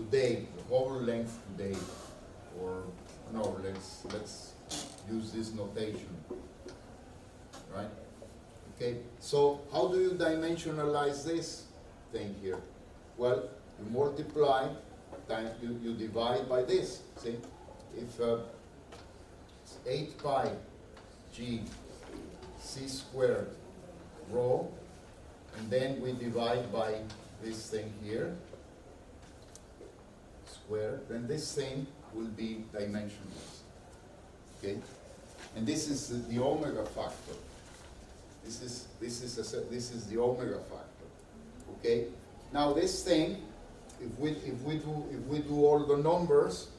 today, the Hubble length today, or no, let's use this notation, right? Okay, so how do you dimensionalize this thing here? Well, you multiply, times you divide by this, see? If it's 8 pi g c squared rho, and then we divide by this thing here, square, then this thing will be dimensionless. Okay? And this is the omega factor. This is the omega factor. Okay? Now this thing, if we do all the numbers,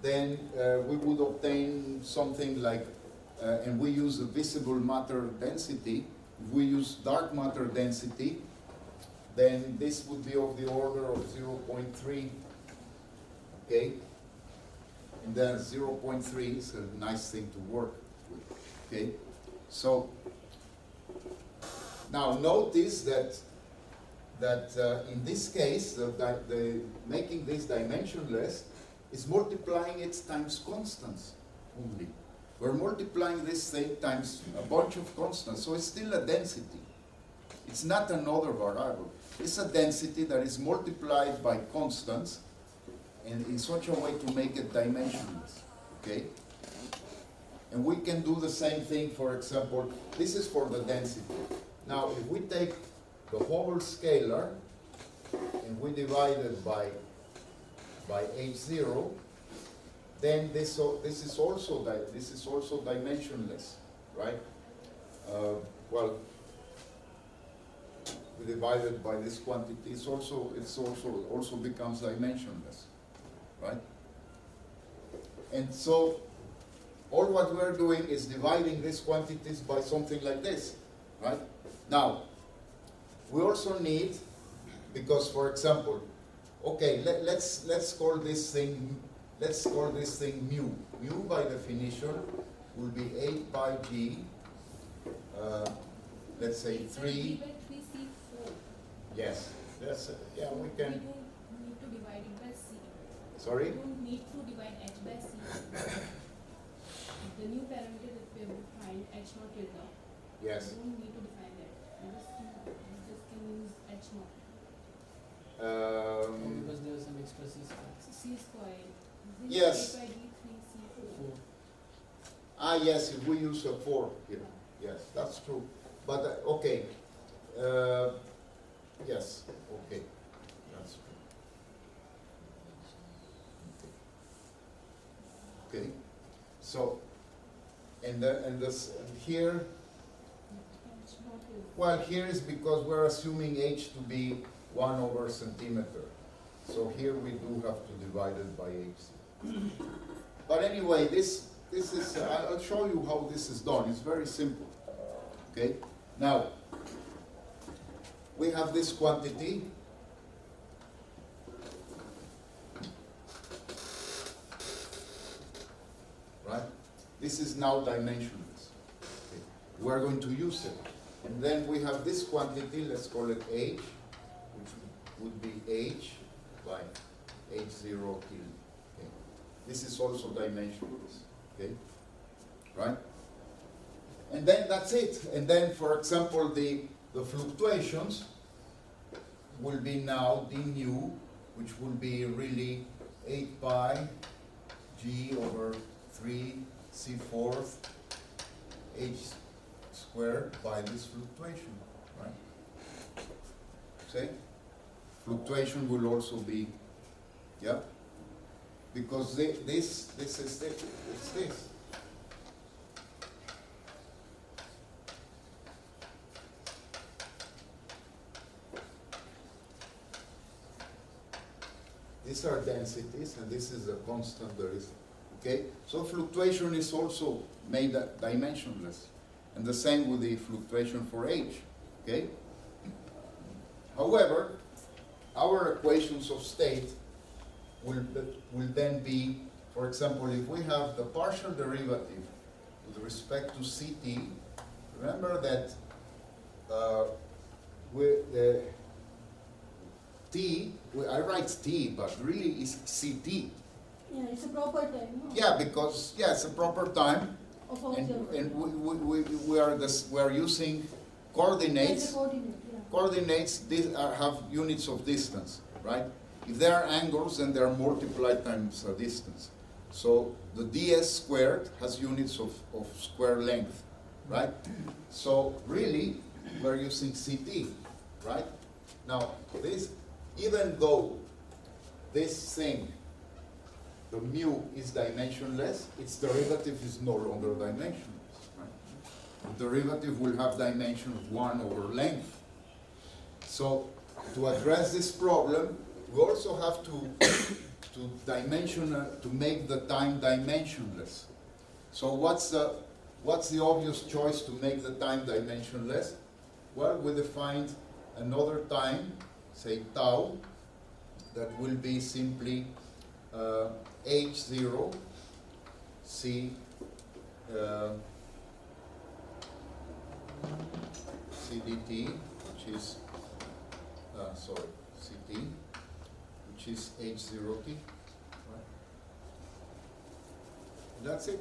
then we would obtain something like, and we use the visible matter density. If we use dark matter density, then this would be of the order of 0.3. Okay? And then 0.3 is a nice thing to work with. Okay? So now notice that in this case, the making this dimensionless is multiplying it times constants only. We're multiplying this thing times a bunch of constants, so it's still a density. It's not another variable. It's a density that is multiplied by constants, and in such a way to make it dimensionless. Okay? And we can do the same thing, for example, this is for the density. Now, if we take the Hubble scalar and we divide it by h0, then this is also dimensionless, right? Well, we divide it by this quantity. It also becomes dimensionless, right? And so all what we're doing is dividing these quantities by something like this, right? Now, we also need, because for example, okay, let's call this thing mu. Mu by definition will be 8 pi g, let's say 3. Yes, yeah, we can. We don't need to divide it by c. Sorry? We don't need to divide h by c. The new parameter that we have defined, h naught tilde. Yes. We don't need to define that. We just can use h naught. Because there is some extra c square. C squared. Yes. 8 by d 3 c4. Ah, yes, if we use a 4 here. Yes, that's true. But, okay. Yes, okay. That's true. Okay. So, and here, H naught is well, here is because we're assuming h to be 1 over centimeter. So here we do have to divide it by h. But anyway, this is, I'll show you how this is done. It's very simple. Okay? Now, we have this quantity. Right? This is now dimensionless. Okay. We're going to use it. And then we have this quantity, let's call it h, which would be h by h0 tilde. Okay. This is also dimensionless. Okay? Right? And then that's it. And then, for example, the fluctuations will be now d nu, which will be really 8 pi g over 3 c fourth h squared by this fluctuation, right? See? Fluctuation will also be, yeah? Because this is this, it's this. These are densities, and this is a constant there is. Okay? So fluctuation is also made dimensionless. And the same with the fluctuation for h. Okay? However, our equations of state will then be, for example, if we have the partial derivative with respect to ct, remember that T, well, I write T, but really it's CT. Yeah, it's a proper time, no? Yeah, because, yeah, it's a proper time, Of and observer. we are using As a coordinates. coordinate, yeah. Coordinates have units of distance, right? If there are angles, then they are multiplied times a distance. So the ds squared has units of square length, right? So really, we're using CT, right? Now, this, even though this thing, the mu is dimensionless, its derivative is no longer dimensionless, right? The derivative will have dimension of 1 over length. So to address this problem, we also have to make the time dimensionless. So what's the obvious choice to make the time dimensionless? Well, we defined another time, say tau, that will be simply h0 c dt, which is ct, which is h0t. Right? That's it.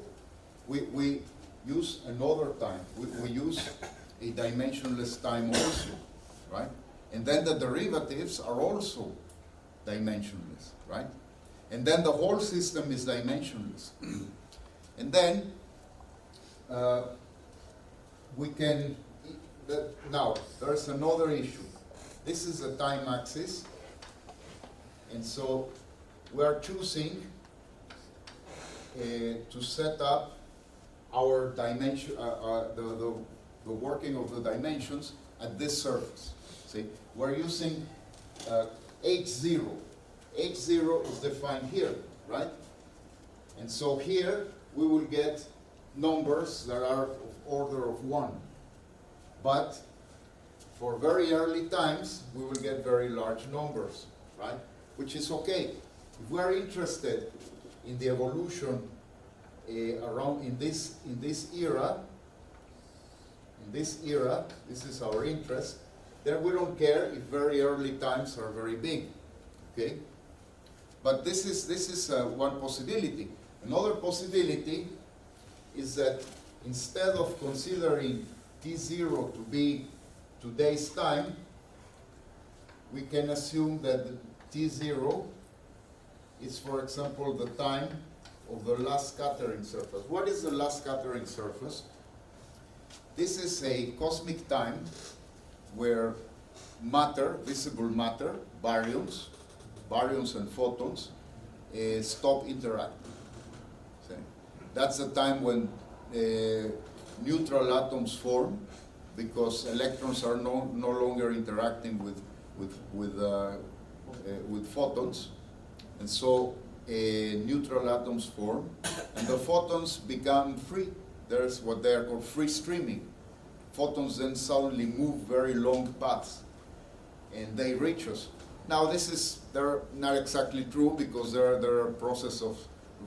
We use another time. We use a dimensionless time also, right? And then the derivatives are also dimensionless, right? And then the whole system is dimensionless. And then we can, now there's another issue. This is a time axis, and so we are choosing to set up our dimension, the working of the dimensions at this surface. See, we're using h0. h0 is defined here, right? And so here we will get numbers that are of order of 1. But for very early times, we will get very large numbers, right? Which is okay. If we are interested in the evolution around in this era, this is our interest, then we don't care if very early times are very big, okay? But this is one possibility. Another possibility is that instead of considering t0 to be today's time, we can assume that t0 is, for example, the time of the last scattering surface. What is the last scattering surface? This is a cosmic time where matter, visible matter, baryons and photons, stop interacting. See? That's the time when neutral atoms form, because electrons are no longer interacting with photons, and so neutral atoms form, and the photons become free. There's what they are called free streaming. Photons then suddenly move very long paths, and they reach us. Now they're not exactly true, because there are a process of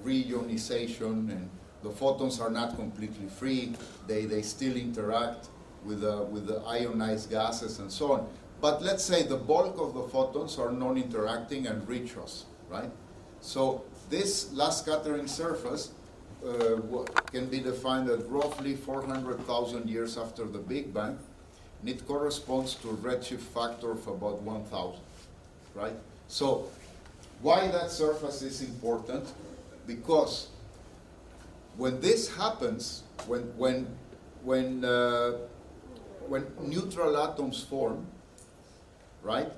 reionization, and the photons are not completely free. They still interact with the ionized gases and so on. But let's say the bulk of the photons are non-interacting and reach us, right? So this last scattering surface can be defined at roughly 400,000 years after the Big Bang, and it corresponds to a redshift factor of about 1,000, right? So why that surface is important? Because when this happens, when neutral atoms form, right,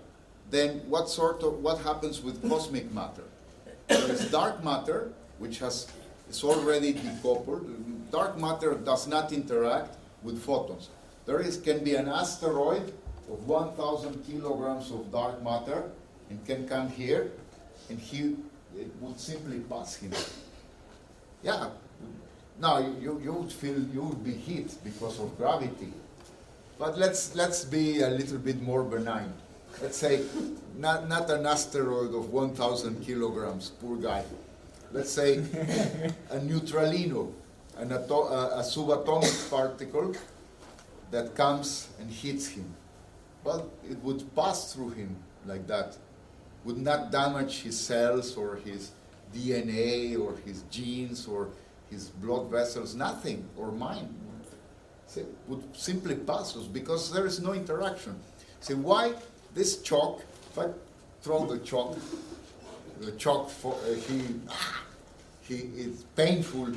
then what happens with cosmic matter? There is dark matter, which is already decoupled. Dark matter does not interact with photons. Can be an asteroid of 1,000 kilograms of dark matter, and can come here, and it would simply pass him. Yeah. Now you would be hit because of gravity. But let's be a little bit more benign. Let's say not an asteroid of 1,000 kilograms, poor guy. Let's say a neutralino, a subatomic particle that comes and hits him. Well, it would pass through him like that, would not damage his cells or his DNA or his genes or his blood vessels, nothing, or mine. So would simply pass us because there is no interaction. So why this chalk, if I throw the chalk it's painful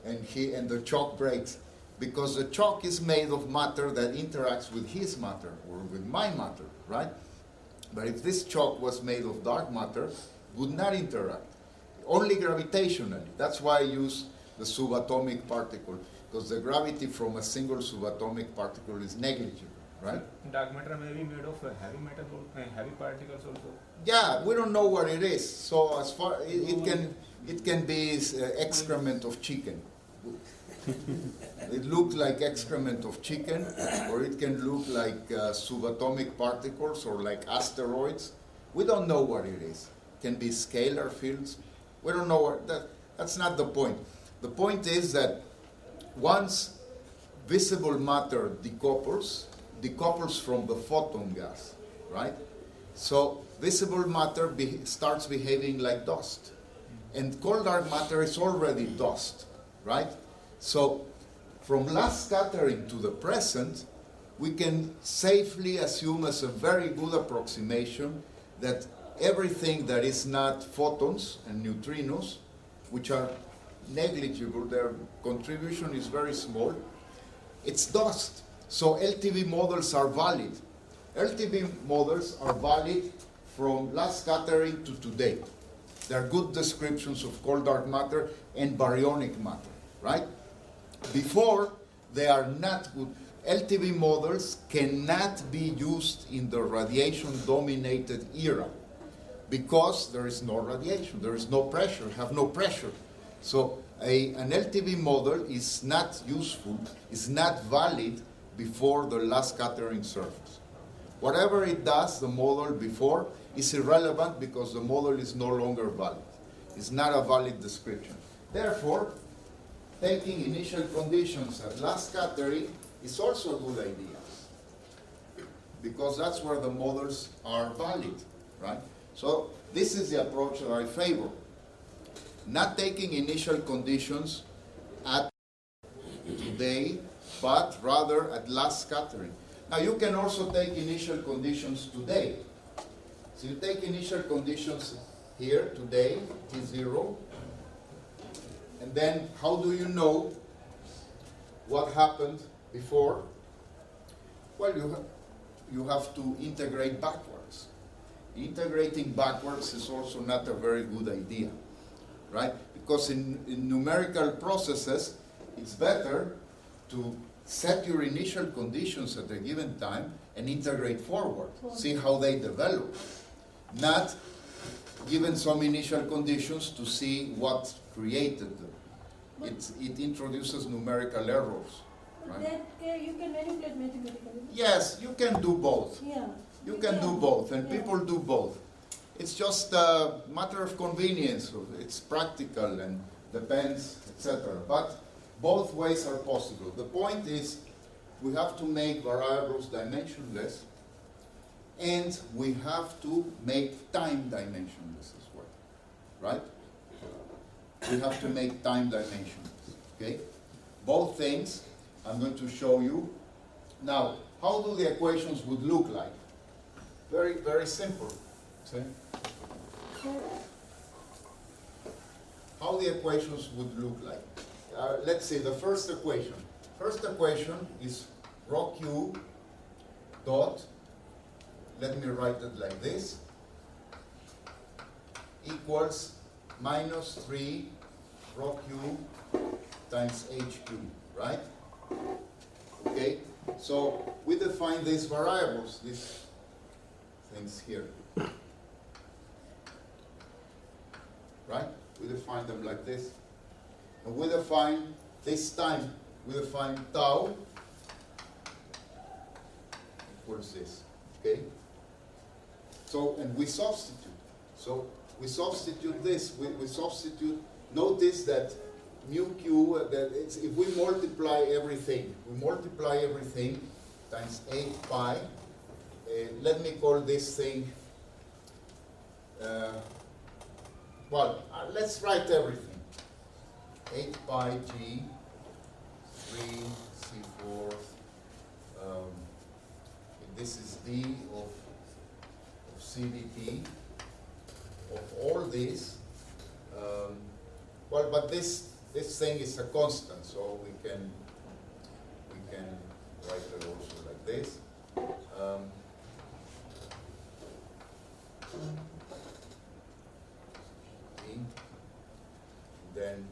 and the chalk breaks because the chalk is made of matter that interacts with his matter or with my matter, right? But if this chalk was made of dark matter, would not interact, only gravitationally. That's why I use the subatomic particle, because the gravity from a single subatomic particle is negligible, right? Dark matter may be made of heavy particles also. Yeah, we don't know what it is. So as far it can be excrement of chicken. It looks like excrement of chicken, or it can look like subatomic particles or like asteroids. We don't know what it is. It can be scalar fields. We don't know what that's not the point. The point is that once visible matter decouples from the photon gas, right? So visible matter starts behaving like dust. And cold dark matter is already dust, right? So from last scattering to the present, we can safely assume as a very good approximation that everything that is not photons and neutrinos, which are negligible, their contribution is very small, it's dust. So LTV models are valid. LTV models are valid from last scattering to today. They are good descriptions of cold dark matter and baryonic matter, right? Before, they are not good. LTV models cannot be used in the radiation-dominated era because there is no radiation, there is no pressure, have no pressure. So an LTV model is not useful, is not valid before the last scattering surface. Whatever it does, the model before, is irrelevant because the model is no longer valid. It's not a valid description. Therefore, taking initial conditions at last scattering is also a good idea because that's where the models are valid, right? So this is the approach that I favor. Not taking initial conditions at today, but rather at last scattering. Now you can also take initial conditions today. So you take initial conditions here today, T0, and then how do you know what happened before? Well, you have to integrate backwards. Integrating backwards is also not a very good idea, right? Because in numerical processes, it's better to set your initial conditions at a given time and integrate forward, see how they develop. Not given some initial conditions to see what created them. It introduces numerical errors. But Right? that you can manipulate mathematically. Yes, you can do both. Yeah. You can do both, and Yeah. people do both. It's just a matter of convenience. It's practical and depends, etc. But both ways are possible. The point is, we have to make variables dimensionless, and we have to make time dimensionless as well, right? We have to make time dimensionless, okay? Both things I'm going to show you. Now, how do the equations would look like? Very, very simple. See? How the equations would look like. Let's see, the first equation. First equation is rho q dot, let me write it like this, equals minus 3 rho q times hq, right? Okay, so we define these variables, these things here, right? We define them like this. And we define this time, we define tau equals this, okay? So, and we substitute. So, we substitute this, we substitute, notice that mu q, that it's, if we multiply everything times 8 pi, let me call this thing well, let's write everything. 8 pi g 3 c4. This is d of c dt of all this. Well, but this thing is a constant, so we can write it also like this. Then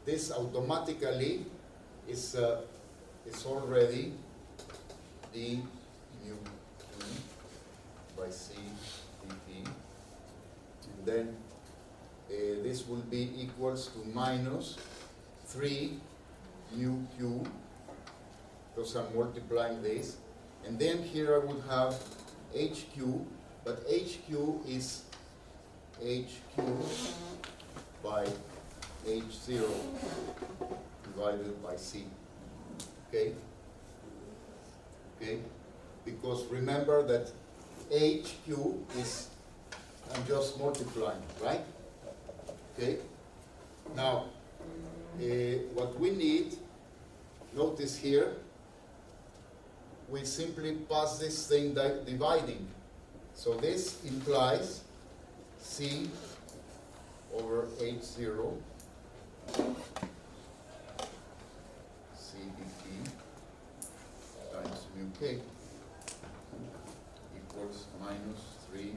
this automatically is already d mu 2 by c dt, and then this will be equals to minus 3 mu q, because I'm multiplying this, and then here I would have hq, but hq is hq by h0 divided by c. Okay? Okay? Because remember that hq is, I'm just multiplying, right? Okay? Now, what we need, notice here, we simply pass this thing dividing. So this implies c over h0 c dt times mu k equals minus 3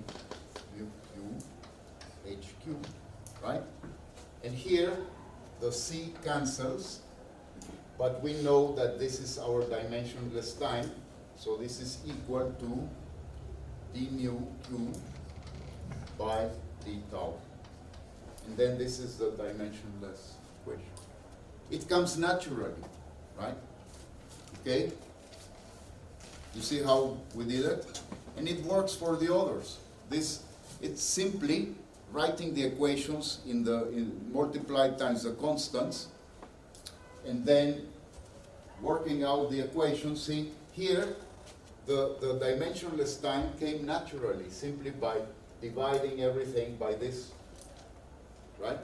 mu q hq, right? And here the c cancels, but we know that this is our dimensionless time, so this is equal to d mu q by d tau. And then this is the dimensionless equation. It comes naturally, right? Okay? You see how we did it? And it works for the others. It's simply writing the equations in multiplied times the constants, and then working out the equations. See, here the dimensionless time came naturally, simply by dividing everything by this, right?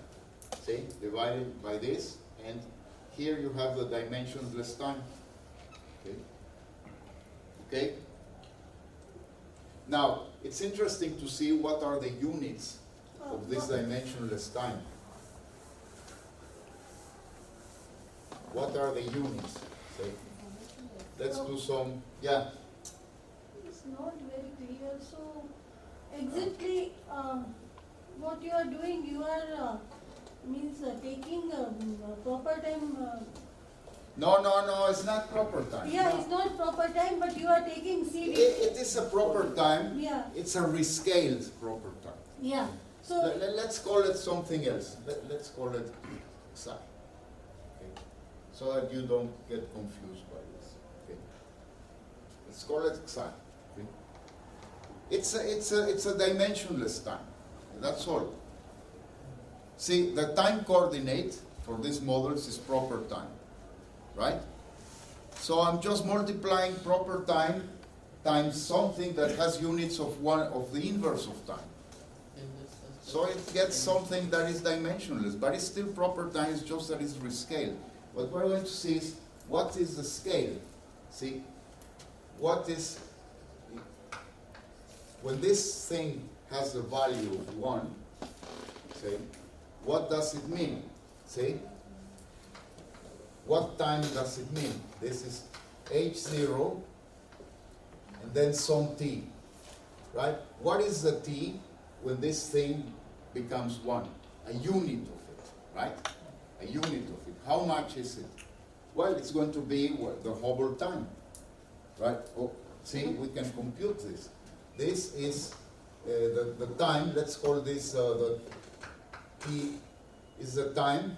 See, divided by this, and here you have the dimensionless time. Okay? Okay? Now, it's interesting to see what are the units of this dimensionless time. What are the units? See? Let's do some, yeah. It's not very clear. So, exactly what you are doing, you are taking proper time. No, it's not proper time. Yeah, No. it's not proper time, but you are taking CD. It is a proper time. Yeah. It's a rescaled proper time. Yeah. So, Let's call it something else. Let's call it psi. Okay. So that you don't get confused by this. Okay. Let's call it psi. Okay. It's a dimensionless time. That's all. See, the time coordinate for these models is proper time, right? So I'm just multiplying proper time times something that has units of the inverse of time. So it gets something that is dimensionless, but it's still proper time, it's just that it's rescaled. What we're going to see is, what is the scale? See, what is, when this thing has the value of 1, see, what does it mean? See, what time does it mean? This is h0, and then some t, right? What is the t when this thing becomes 1? A unit of it, right? A unit of it. How much is it? Well, it's going to be the Hubble time, right? Oh, see, we can compute this. This is the time. Let's call this the t is the time,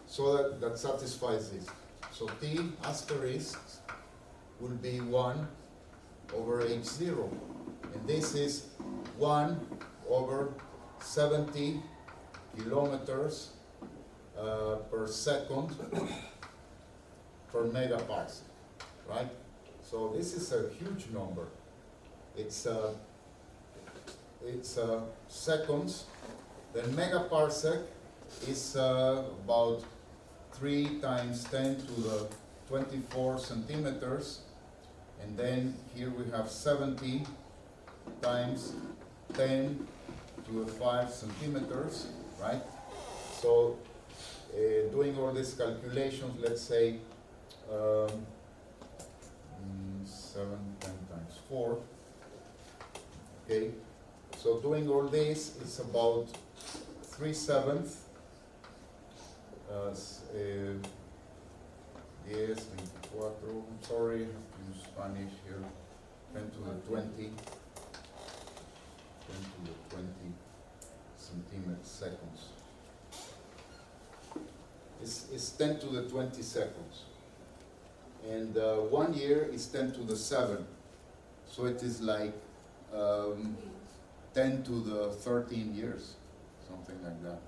so that satisfies this. So t asterisk will be 1 over h0, and this is 1 over 70 kilometers per second per megaparsec, right? So this is a huge number. It's it's seconds. Then megaparsec is about 3 times 10 to the 24 centimeters. And then here we have 70 times 10 to the 5 centimeters, right? So doing all these calculations, let's say 7, 10 times 4. Okay, so doing all this is about 3/7. 24, I'm sorry, I have to use Spanish here. 10 to the 20. 10 to the 20 centimeters seconds. It's 10 to the 20 seconds. And 1 year is 10 to the 7. So it is like 10 to the 13 years, something like that.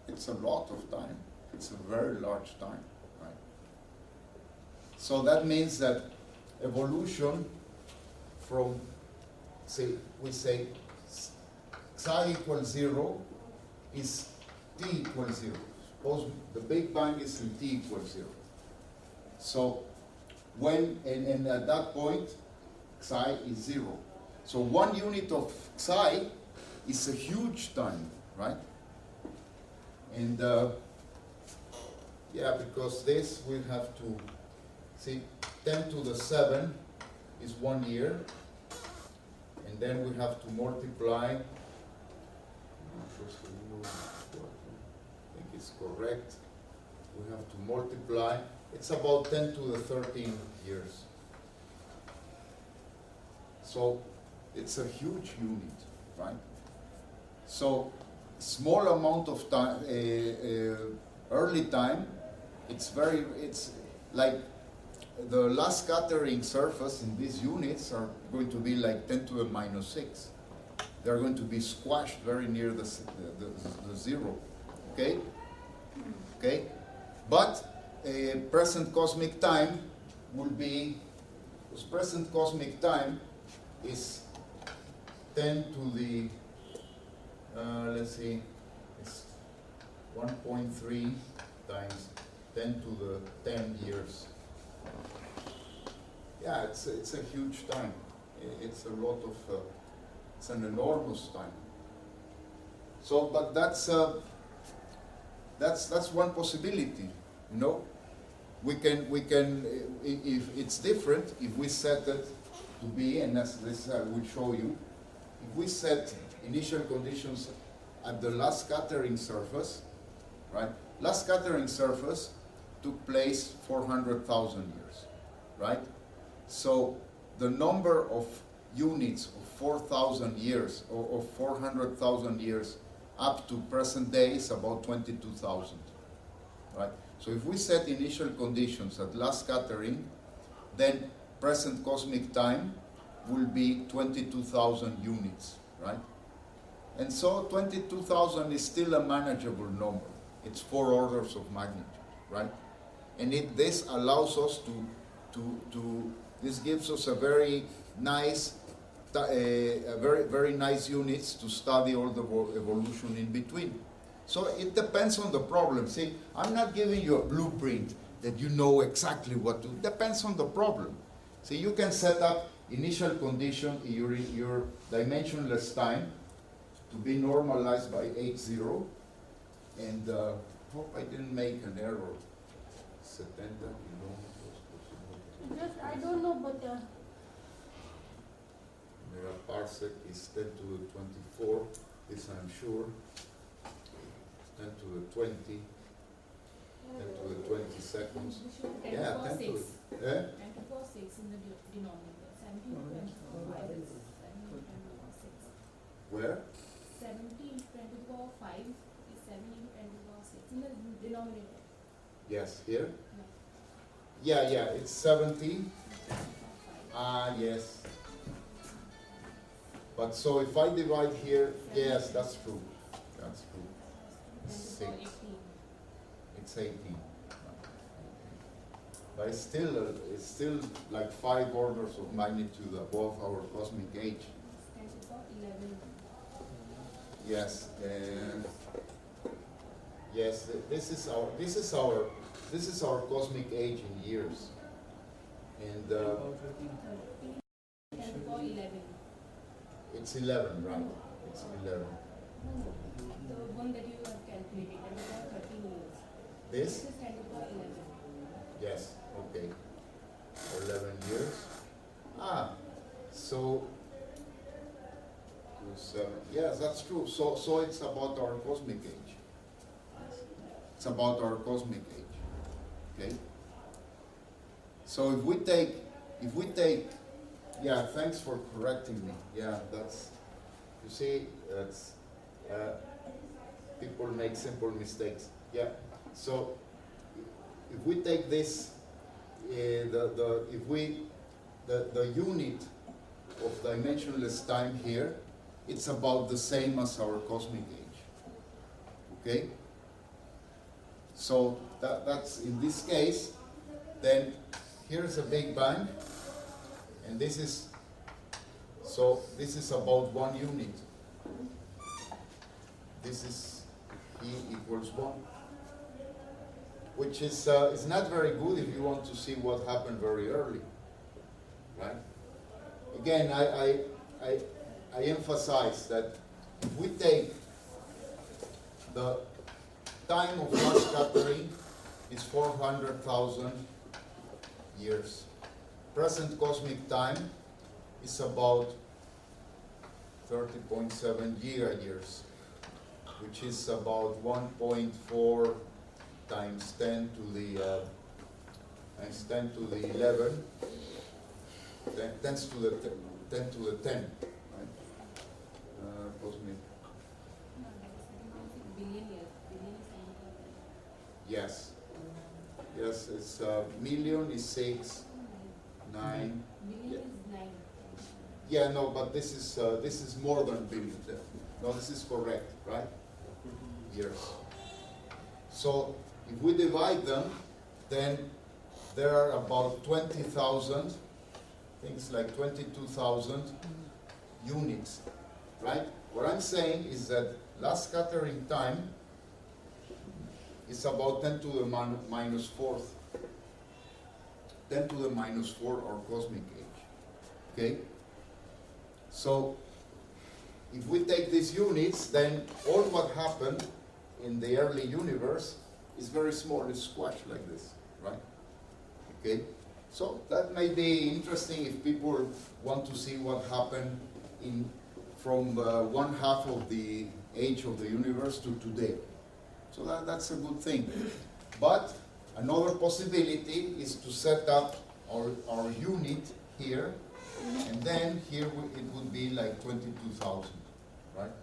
It's a lot of time. It's a very large time, right? So that means that evolution from, say, we say psi equals 0 is t equals 0. Suppose the Big Bang is in t equals 0. So when, and at that point, psi is 0. So 1 unit of psi is a huge time, right? And yeah, because this we have to see 10 to the 7 is 1 year, and then we have to multiply. I think it's correct. We have to multiply. It's about 10 to the 13 years. So it's a huge unit, right? So small amount of time, early time, it's like the last scattering surface in these units are going to be like 10 to the minus 6. They're going to be squashed very near the 0, okay? Okay? But present cosmic time will be, because present cosmic time is 10 to the, let's see, it's 1.3 times 10 to the 10 years. Yeah, it's a huge time. It's a lot of, it's an enormous time. So, but that's one possibility, you know. We can, if it's different, if we set it to be, and as this I will show you, if we set initial conditions at the last scattering surface, right? Last scattering surface took place 400,000 years, right? So the number of units of 4,000 years, or of 400,000 years up to present day is about 22,000, right? So if we set initial conditions at last scattering, then present cosmic time will be 22,000 units, right? And so 22,000 is still a manageable number. It's 4 orders of magnitude, right? And this allows us this gives us a very nice, very nice units to study all the evolution in between. So it depends on the problem. See, I'm not giving you a blueprint that you know exactly what to do. It depends on the problem. See, you can set up initial condition in your dimensionless time to be normalized by H0. And hope I didn't make an error. 70 kilometers. Just, I don't know, but Megaparsec is 10 to the 24, this I'm sure. 10 to the 20, 10 to the 20 seconds. Yeah, 10 to the, 10 to 4, 6 in the denominator. 17 to 24, 5 is 17 to 24, 6. where? 17 to 24, 5 is 17 to 24, 6 in the denominator. Yes, here? Yeah. Yeah, it's 70. Ah, yes. But so if I divide here, yes, that's true. That's true. 24, 18. It's 18. But it's still like 5 orders of magnitude above our cosmic age. 10 to 4, 11. Yes. Yes. This is our cosmic age in years. And About 13. 10 to the power 11. it's 11, right? It's 11. No, the one that you have calculated, that is about 13 years. This? This is 10 to the power 11. Yes. Okay. 11 years. Ah. So. 7. Yes, that's true. So it's about our cosmic age. It's about our cosmic age. Okay. So if we take, yeah, thanks for correcting me. Yeah, that's, you see, that's, people make simple mistakes. Yeah. So if we take this, the unit of dimensionless time here, it's about the same as our cosmic age. Okay? So that's in this case, then here's a Big Bang, and this is about 1 unit. This is E equals 1, which is not very good if you want to see what happened very early, right? Again, I emphasize that if we take the time of mass scattering is 400,000 years. Present cosmic time is about 30.7 giga-years, which is about 1.4 times 10 to the 11, 10 to the 10. Cosmic. No, that is 7.6 billion years. Billion is 10 to the 11. Yes. Yes, it's million is 6, 9. Billion Yeah. is 9. Yeah, no, but this is more than billion. No, this is correct, right? Years. So if we divide them, then there are about 20,000, things like 22,000 units, right? What I'm saying is that last scattering time is about 10 to the minus 4th. 10 to the minus 4 or cosmic age. Okay? So if we take these units, then all what happened in the early universe is very small, it's squashed like this, right? Okay? So that may be interesting if people want to see what happened from 1/2 of the age of the universe to today. So that's a good thing. But another possibility is to set up our unit here, and then here it would be like 22,000, right?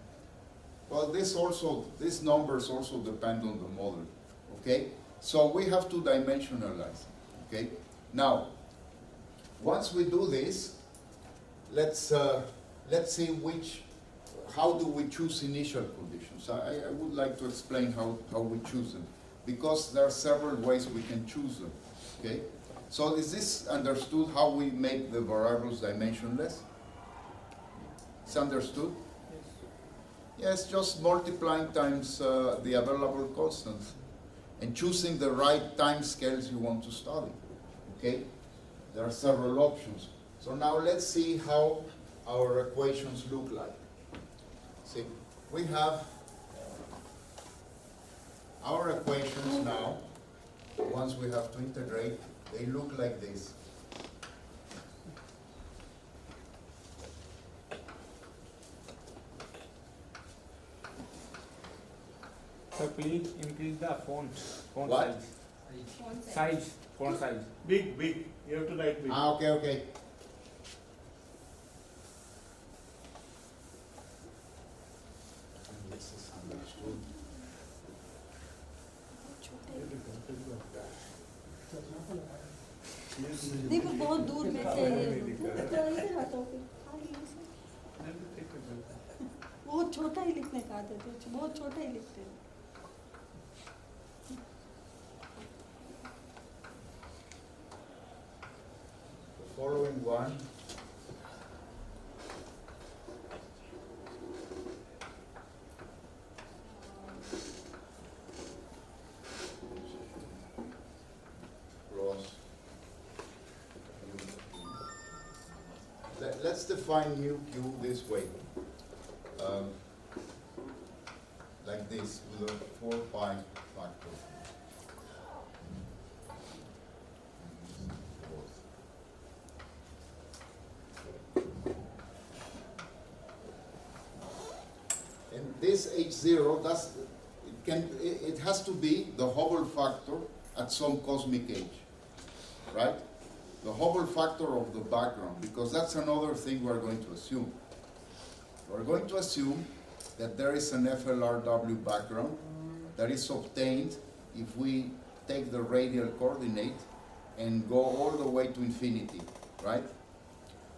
Well, these numbers also depend on the model, okay? So we have to dimensionalize, okay? Now, once we do this, let's see how do we choose initial conditions. I would like to explain how we choose them, because there are several ways we can choose them, okay? So is this understood how we make the variables dimensionless? It's understood? Yes, just multiplying times the available constants and choosing the right time scales you want to study, okay? There are several options. So now let's see how our equations look like. See, we have our equations now, the ones we have to integrate, they look like this. So please increase the font What? size. Font size. Big. You have to write big. Okay. This is understood. देखो बहुत दूर में थे इधर हटो फिर बहुत छोटा ही लिखने का आदत है बहुत छोटा ही लिखते हैं The following one let's define mu q this way. Like this, with a 4 pi factor. And this H0, it has to be the Hubble factor at some cosmic age, right? The Hubble factor of the background, because that's another thing we're going to assume. We're going to assume that there is an FLRW background that is obtained if we take the radial coordinate and go all the way to infinity, right?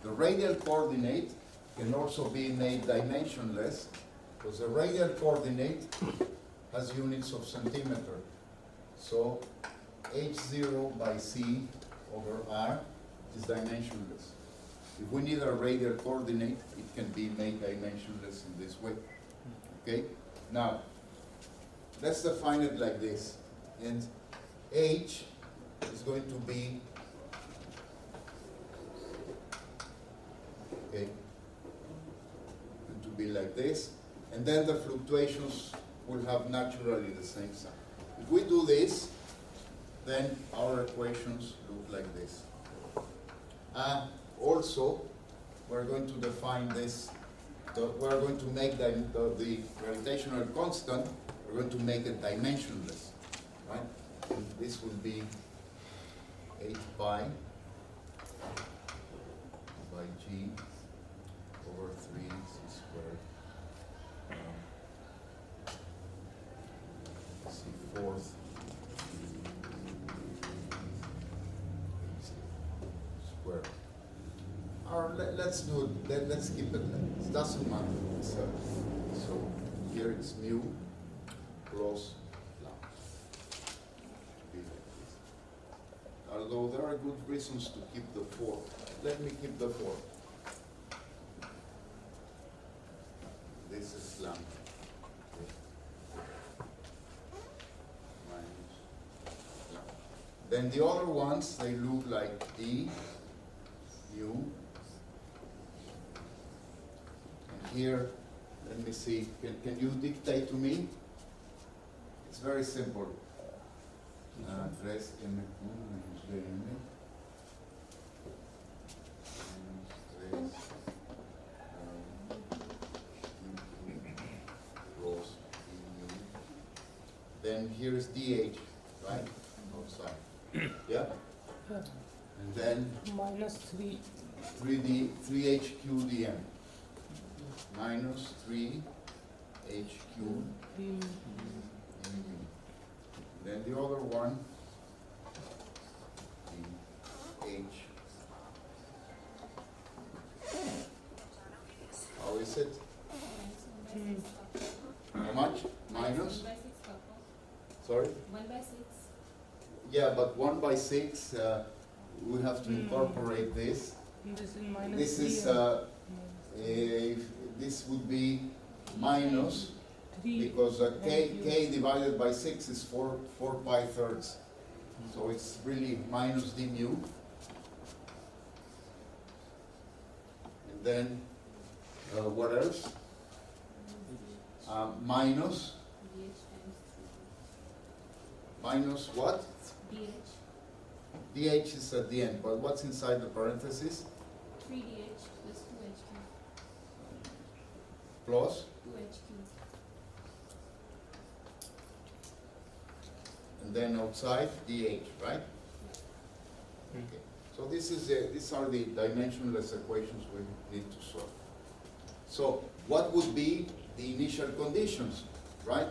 The radial coordinate can also be made dimensionless, because the radial coordinate has units of centimeter. So h0 by c over r is dimensionless. If we need a radial coordinate, it can be made dimensionless in this way. Okay? Now, let's define it like this. And h is going to be, okay, going to be like this. And then the fluctuations will have naturally the same sign. If we do this, then our equations look like this. Also, we're going to define this, we're going to make the gravitational constant, we're going to make it dimensionless, right? And this will be 8 pi by g over 3 c squared. C fourth squared. Or let's do it. Let's keep it. It doesn't matter. So here it's mu plus lambda. Although there are good reasons to keep the 4. Let me keep the 4. This is lambda. Then the other ones, they look like d, mu. And here, let me see, can you dictate to me? It's very simple. 3m menos 2m menos 3 plus mu. Then here is dh, right? Outside. Yeah? And then minus 3. 3hq dm. Minus 3hq dm. Then the other one, h. How is it? How much? Minus? 1 by 6 Papa. Sorry? 1 by 6. Yeah, but 1 by 6, we have to incorporate this. This is minus This 3 is, this would be minus, 3. because k divided by 6 is 4 pi thirds. So it's really minus d mu. And then, what else? Minus, dh times minus what? 3. dh is at the end, but what's inside the parentheses? 3dh plus 2hq. Plus, 2hq. and then outside dh, right? Okay. So these are the dimensionless equations we need to solve. So what would be the initial conditions, right?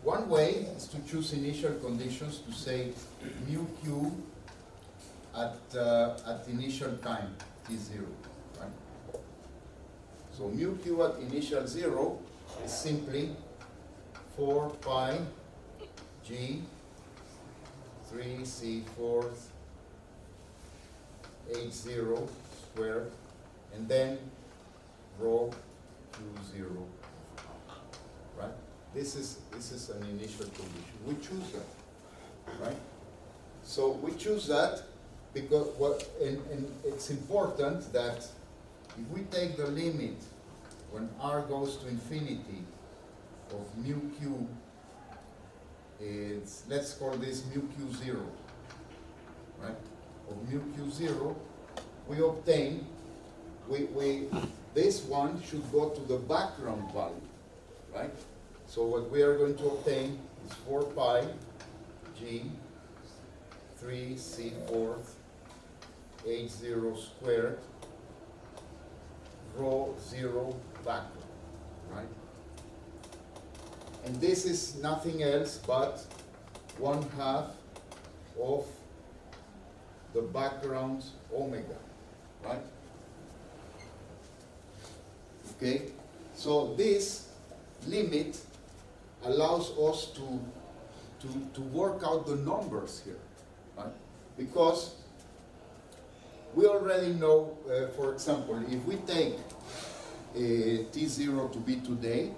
One way is to choose initial conditions to say mu q at initial time t0, right? So mu q at initial 0 is simply 4 pi g 3 c fourth h0 squared, and then rho q0, right? This is an initial condition. We choose that, right? So we choose that, because and it's important that if we take the limit when r goes to infinity of mu q, it's, let's call this mu q0, right? Of mu q0, we obtain, this one should go to the background value, right? So what we are going to obtain is 4 pi g 3 c fourth h0 squared rho 0 background, right? And this is nothing else but 1/2 of the background omega, right? Okay, so this limit allows us to work out the numbers here, right? Because we already know, for example, if we take T0 to be today,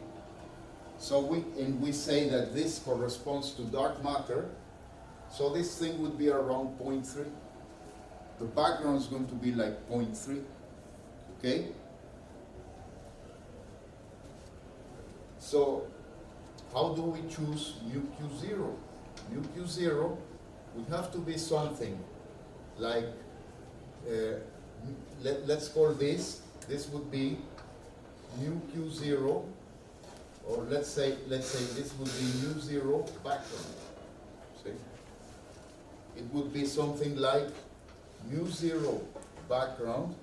so we say that this corresponds to dark matter, so this thing would be around 0.3. The background is going to be like 0.3, okay? So how do we choose mu q0? Mu q0 would have to be something like, let's call this would be mu q0, or let's say this would be mu 0 background. See? It would be something like mu 0 background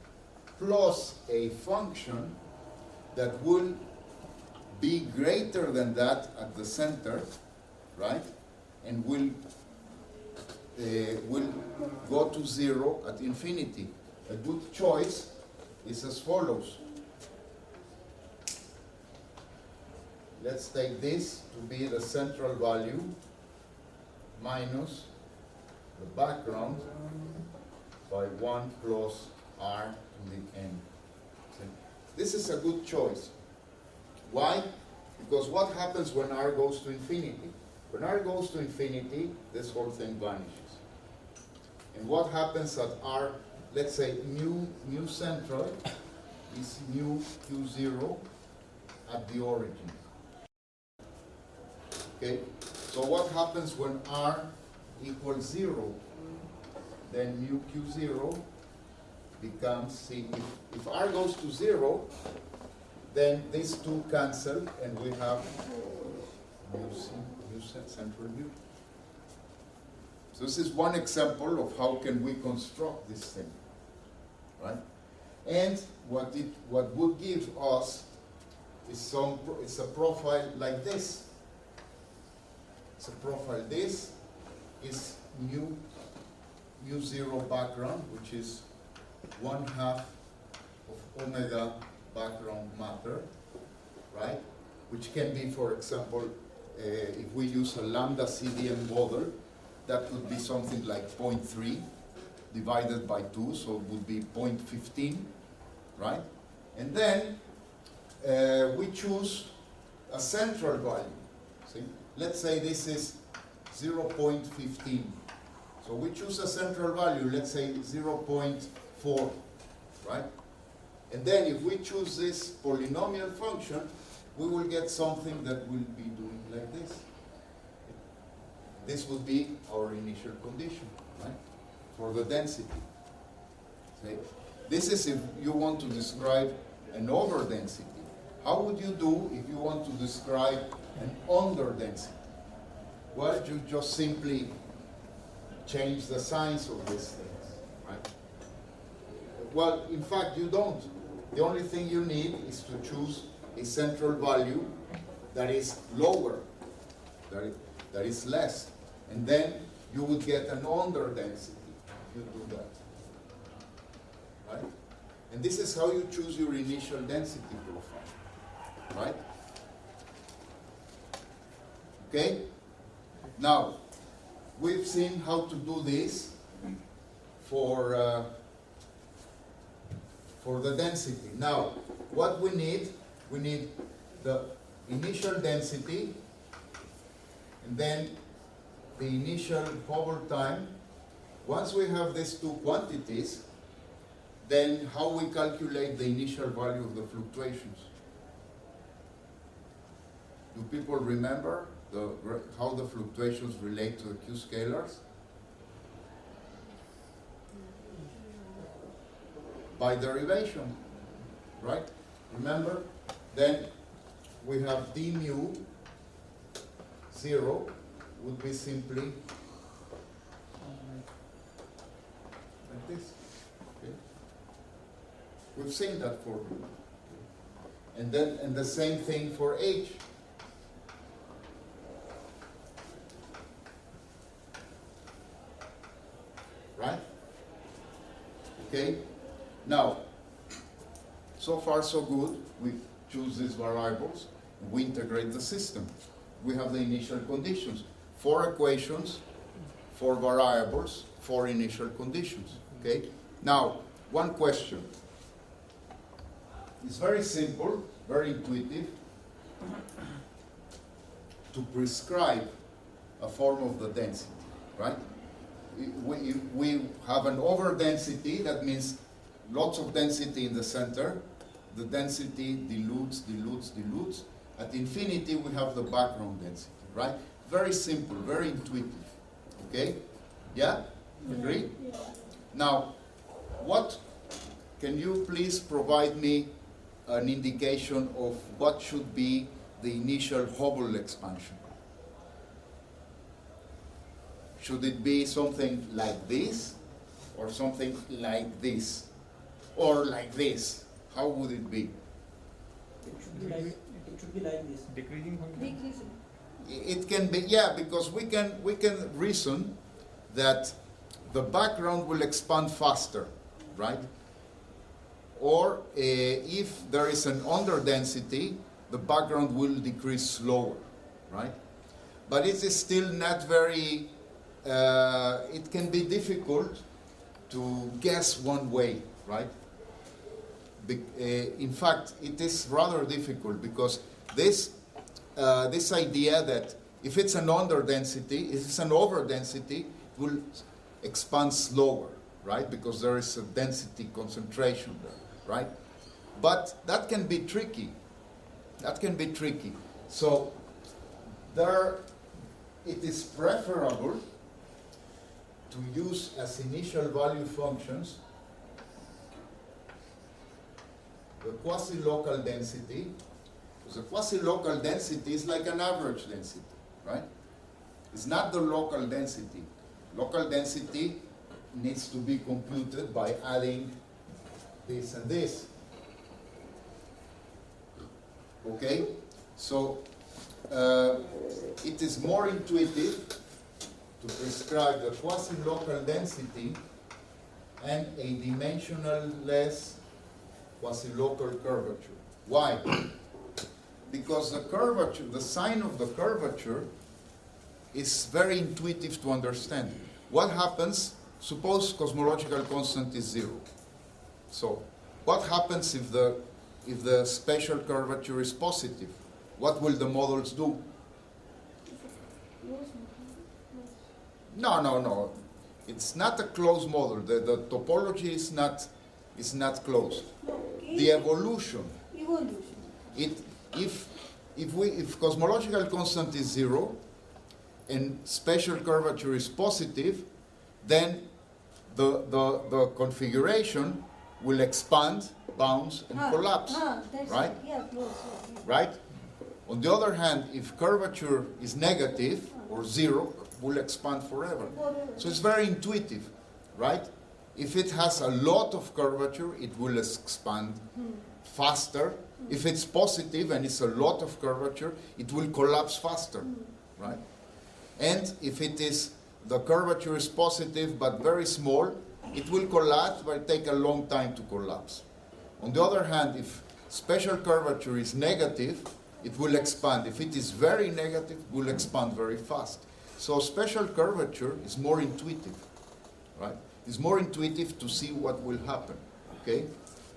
plus a function that will be greater than that at the center, right? And will go to 0 at infinity. A good choice is as follows. Let's take this to be the central value minus the background by 1 plus r to the n. This is a good choice. Why? Because what happens when r goes to infinity? When r goes to infinity, this whole thing vanishes. And what happens at r, let's say mu central is mu q0 at the origin. Okay? So what happens when r equals 0? Then mu q0 becomes, see, if r goes to 0, then these two cancel and we have mu central mu. So this is one example of how can we construct this thing, right? And what would give us is it's a profile like this. It's a profile. This is mu 0 background, which is 1/2 of omega background matter, right? Which can be, for example, if we use a lambda CDM model, that would be something like 0.3 divided by 2, so it would be 0.15, right? And then we choose a central value. See? Let's say this is 0.15. So we choose a central value, let's say 0.4, right? And then if we choose this polynomial function, we will get something that will be doing like this. This would be our initial condition, right? For the density. See? This is if you want to describe an overdensity. How would you do if you want to describe an underdensity? Well, you just simply change the signs of these things, right? Well, in fact, you don't. The only thing you need is to choose a central value that is lower, that is less. And then you would get an underdensity if you do that, right? And this is how you choose your initial density profile, right? Okay? Now, we've seen how to do this for the density. Now, what we need the initial density, and then the initial Hubble time, once we have these two quantities, then how we calculate the initial value of the fluctuations? Do people remember how the fluctuations relate to the Q scalars? By derivation, right? Remember? Then we have d mu 0 would be simply like this. Okay? We've seen that formula. And the same thing for h. Right? Okay? Now, so far so good. We choose these variables. We integrate the system. We have the initial conditions. 4 equations, 4 variables, 4 initial conditions. Okay? Now, one question. It's very simple, very intuitive to prescribe a form of the density, right? We have an overdensity, that means lots of density in the center. The density dilutes, dilutes, dilutes. At infinity, we have the background density, right? Very simple, very intuitive. Okay? Yeah? Agree? Yeah. Now, can you please provide me an indication of what should be the initial Hubble expansion? Should it be something like this, or something like this, or like this? How would it be? It should be like this. Decreasing function. Decreasing. It can be, yeah, because we can reason that the background will expand faster, right? Or if there is an underdensity, the background will decrease slower, right? But it is still not very, it can be difficult to guess one way, right? In fact, it is rather difficult because this idea that if it's an underdensity, if it's an overdensity, it will expand slower, right? Because there is a density concentration there, right? But that can be tricky. That can be tricky. So it is preferable to use as initial value functions the quasi-local density, because the quasi-local density is like an average density, right? It's not the local density. Local density needs to be computed by adding this and this. Okay? So it is more intuitive to prescribe the quasi-local density and a dimensional-less quasi-local curvature. Why? Because the curvature, the sign of the curvature is very intuitive to understand. What happens, suppose cosmological constant is 0. So, what happens if the spatial curvature is positive? What will the models do? No. It's not a closed model. The topology is not closed. The evolution. If cosmological constant is 0 and spatial curvature is positive, then the configuration will expand, bounce, and collapse. Right? Yeah, close. Right? On the other hand, if curvature is negative or 0, will expand forever. So it's very intuitive, right? If it has a lot of curvature, it will expand faster. If it's positive and it's a lot of curvature, it will collapse faster, right? And if the curvature is positive but very small, it will collapse but take a long time to collapse. On the other hand, if spatial curvature is negative, it will expand. If it is very negative, it will expand very fast. So spatial curvature is more intuitive, right? It's more intuitive to see what will happen, okay?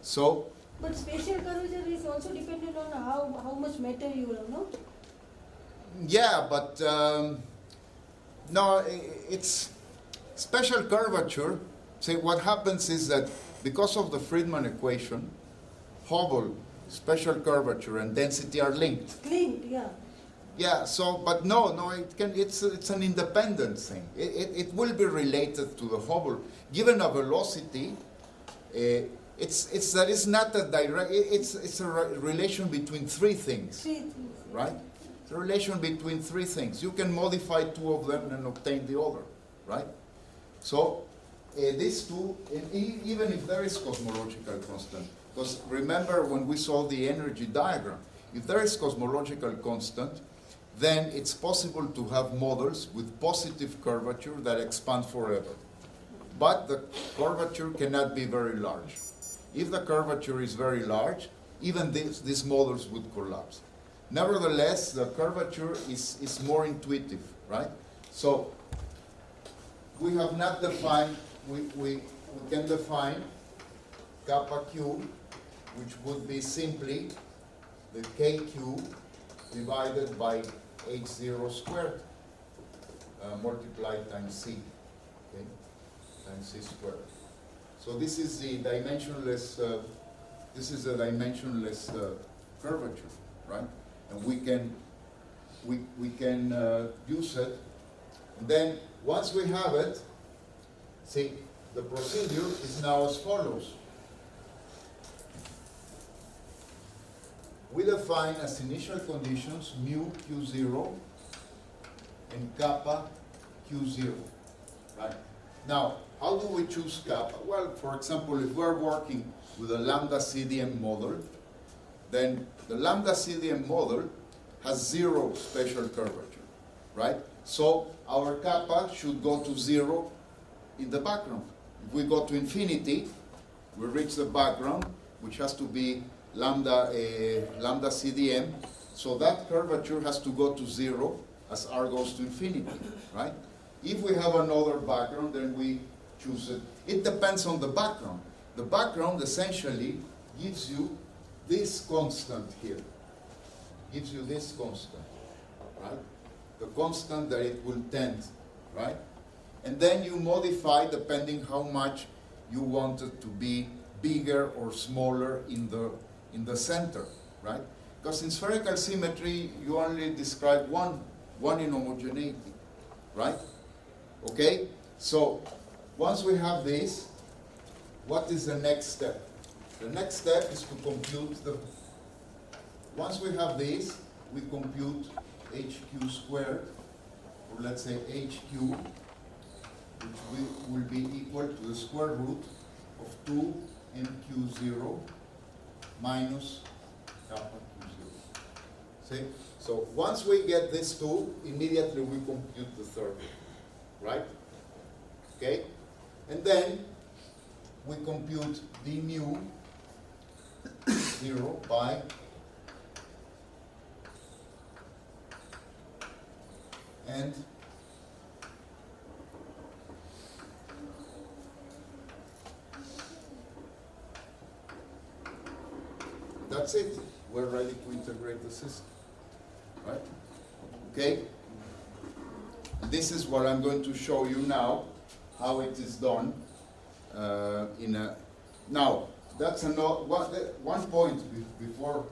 So. But spatial curvature is also dependent on how much matter you have, no? Yeah, but no, it's Special curvature, say what happens is that because of the Friedman equation, Hubble, special curvature, and density are linked. Linked, yeah. Yeah, so, but no, it's an independent thing. It will be related to the Hubble. Given a velocity, it's not a direct, it's a relation between three things, Three things. right? It's a relation between three things. You can modify two of them and obtain the other, right? So, these two, and even if there is cosmological constant, because remember when we saw the energy diagram, if there is cosmological constant, then it's possible to have models with positive curvature that expand forever. But the curvature cannot be very large. If the curvature is very large, even these models would collapse. Nevertheless, the curvature is more intuitive, right? So we have not defined, we can define kappa q, which would be simply the kq divided by h0 squared multiplied times c, okay, times c squared. So this is the dimensionless. Curvature, right? And we can use it. And then once we have it, see, the procedure is now as follows. We define as initial conditions mu q0 and kappa q0, right? Now, how do we choose kappa? Well, for example, if we're working with a lambda CDM model, then the lambda CDM model has zero special curvature, right? So our kappa should go to zero in the background. If we go to infinity, we reach the background, which has to be lambda CDM, so that curvature has to go to zero as r goes to infinity, right? If we have another background, then we choose it. It depends on the background. The background essentially gives you this constant here. Gives you this constant, right? The constant that it will tend, right? And then you modify depending how much you want it to be bigger or smaller in the center, right? Because in spherical symmetry, you only describe one inhomogeneity, right? Okay? So, once we have this, what is the next step? The next step is to compute once we have this, we compute hq squared, or let's say hq, which will be equal to the square root of 2 mq0 minus kappa q0. See? So once we get this 2, immediately we compute the third one, right? Okay? And then we compute d mu 0 by and that's it. We're ready to integrate the system, right? Okay? This is what I'm going to show you now, how it is done. Now, that's one point before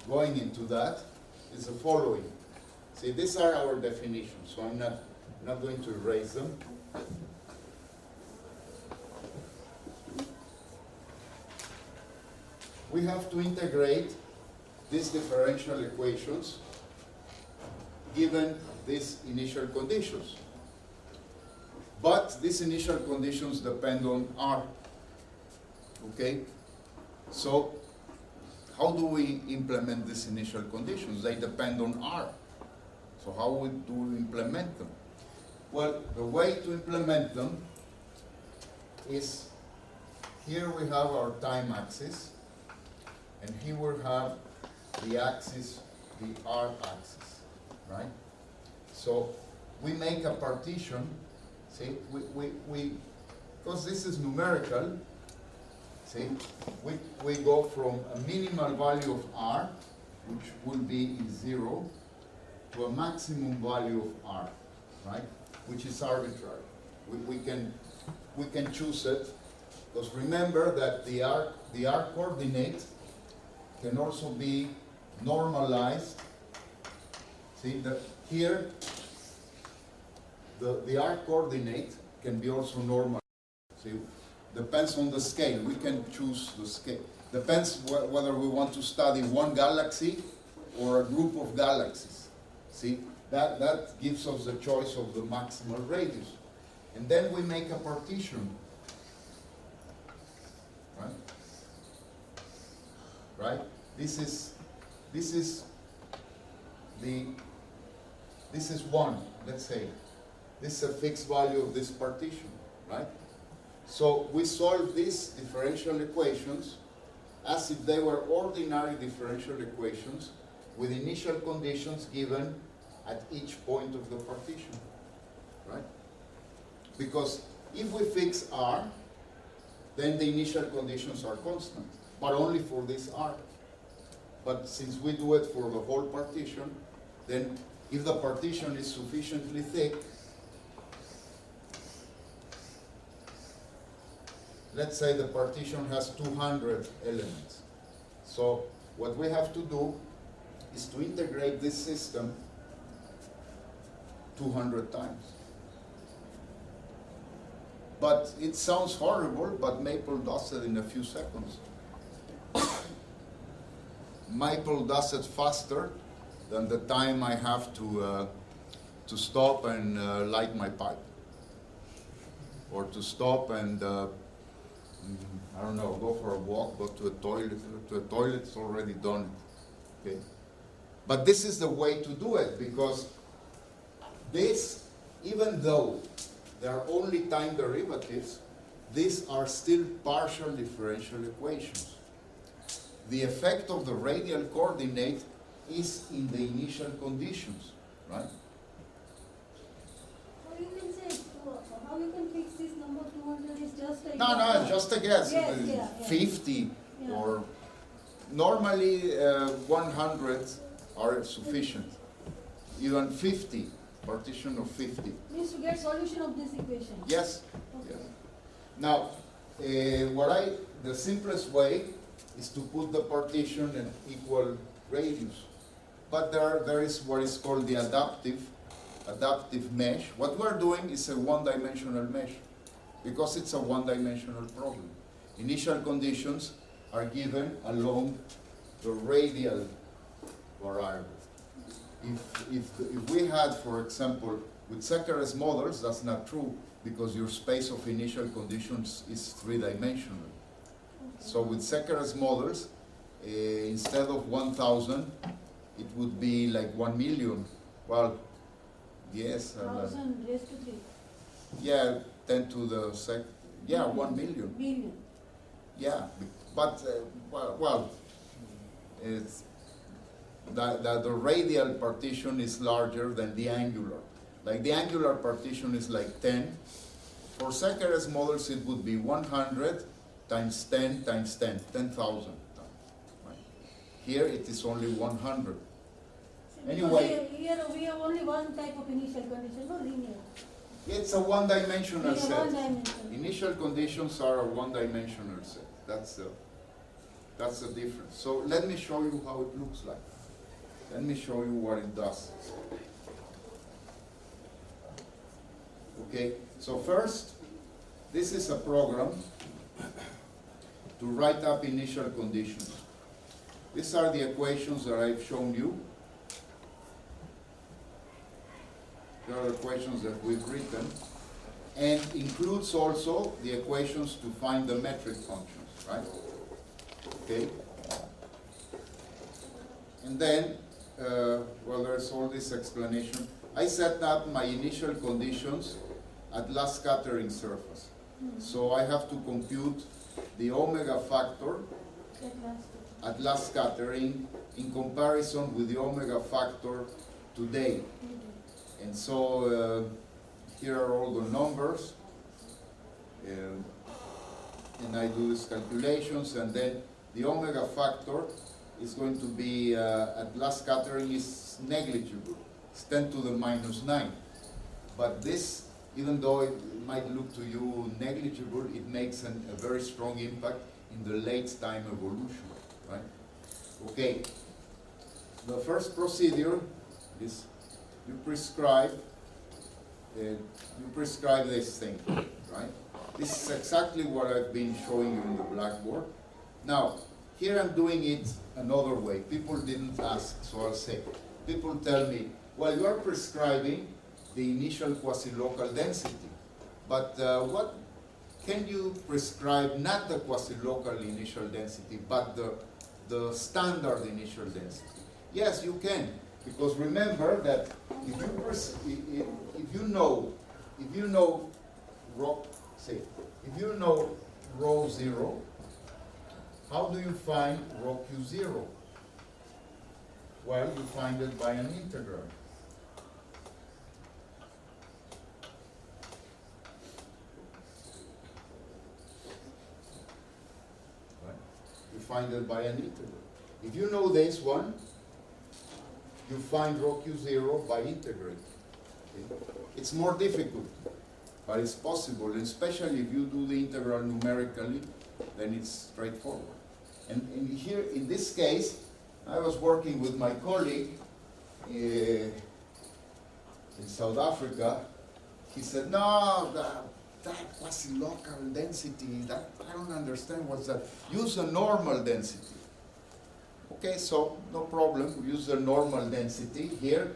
going into that is the following. See, these are our definitions, so I'm not going to erase them. We have to integrate these differential equations given these initial conditions. But these initial conditions depend on R. Okay? So, how do we implement these initial conditions? They depend on R. So how do we implement them? Well, the way to implement them is, here we have our time axis, and here we have the axis, the R axis, right? So we make a partition, see, because this is numerical, see, we go from a minimal value of R, which will be 0, to a maximum value of R, right? Which is arbitrary. we can choose it, because remember that the arc coordinate can also be normalized. See that here the arc coordinate can be also normalized. See, depends on the scale. We can choose the scale. Depends whether we want to study one galaxy or a group of galaxies. See, that gives us the choice of the maximal radius. And then we make a partition. Right? Right? This is one, let's say. This is a fixed value of this partition, right? So we solve these differential equations as if they were ordinary differential equations with initial conditions given at each point of the partition, right? Because if we fix R, then the initial conditions are constant, but only for this R. But since we do it for the whole partition, then if the partition is sufficiently thick, let's say the partition has 200 elements. So what we have to do is to integrate this system 200 times. But it sounds horrible, but Maple does it in a few seconds. Maple does it faster than the time I have to stop and light my pipe, or to stop and I don't know, go for a walk, go to a toilet. To a toilet, it's already done. Okay, but this is the way to do it, because this, even though they are only time derivatives, these are still partial differential equations. The effect of the radial coordinate is in the initial conditions, right? How you can say, how you can fix this number 200 is just like... No, just a guess. Yes, yeah. 50 Yeah. or normally 100 are sufficient. Even 50, partition of 50. Means to get solution of this equation. Yes. Okay. Yes. Now, the simplest way is to put the partition in equal radius. But there is what is called the adaptive mesh. What we're doing is a one-dimensional mesh, because it's a one-dimensional problem. Initial conditions are given along the radial variable. If we had, for example, with Zekares models, that's not true, because your space of initial conditions is three-dimensional. So with Zekares models, instead of 1,000, it would be like 1 million. Well, yes. 1,000 raised to 3. Yeah, 10 to the sec. Yeah, 1 million. Billion. Yeah, but it's the radial partition is larger than the angular. Like the angular partition is like 10. For Zekares models, it would be 100 times 10 times 10, 10,000. Right? Here it is only 100. Anyway, Here we have only one type of initial condition, no linear. it's a one-dimensional set. One-dimensional. Initial conditions are a one-dimensional set. That's the difference. So let me show you how it looks like. Let me show you what it does. Okay, so first, this is a program to write up initial conditions. These are the equations that I've shown you. There are equations that we've written, and includes also the equations to find the metric functions, right? Okay. And then, well, there's all this explanation. I set up my initial conditions at last scattering surface. So I have to compute the omega factor at last scattering in comparison with the omega factor today. And so here are all the numbers, and I do these calculations, and then the omega factor is going to be, at last scattering, is negligible. It's 10 to the minus 9. But this even though it might look to you negligible, it makes a very strong impact in the late time evolution, right? Okay, the first procedure is you prescribe this thing, right? This is exactly what I've been showing you in the blackboard. Now, here I'm doing it another way. People didn't ask, so I'll say. People tell me, well, you are prescribing the initial quasi-local density, but what can you prescribe not the quasi-local initial density, but the standard initial density? Yes, you can, because remember that if you know rho 0, how do you find rho q0? Well, you find it by an integral. Right? You find it by an integral. If you know this one, you find rho q0 by integrating. Okay? It's more difficult, but it's possible, and especially if you do the integral numerically, then it's straightforward. And here, in this case, I was working with my colleague in South Africa. He said, no, that quasi-local density, that I don't understand what's that. Use a normal density. Okay, so no problem, we use the normal density. Here,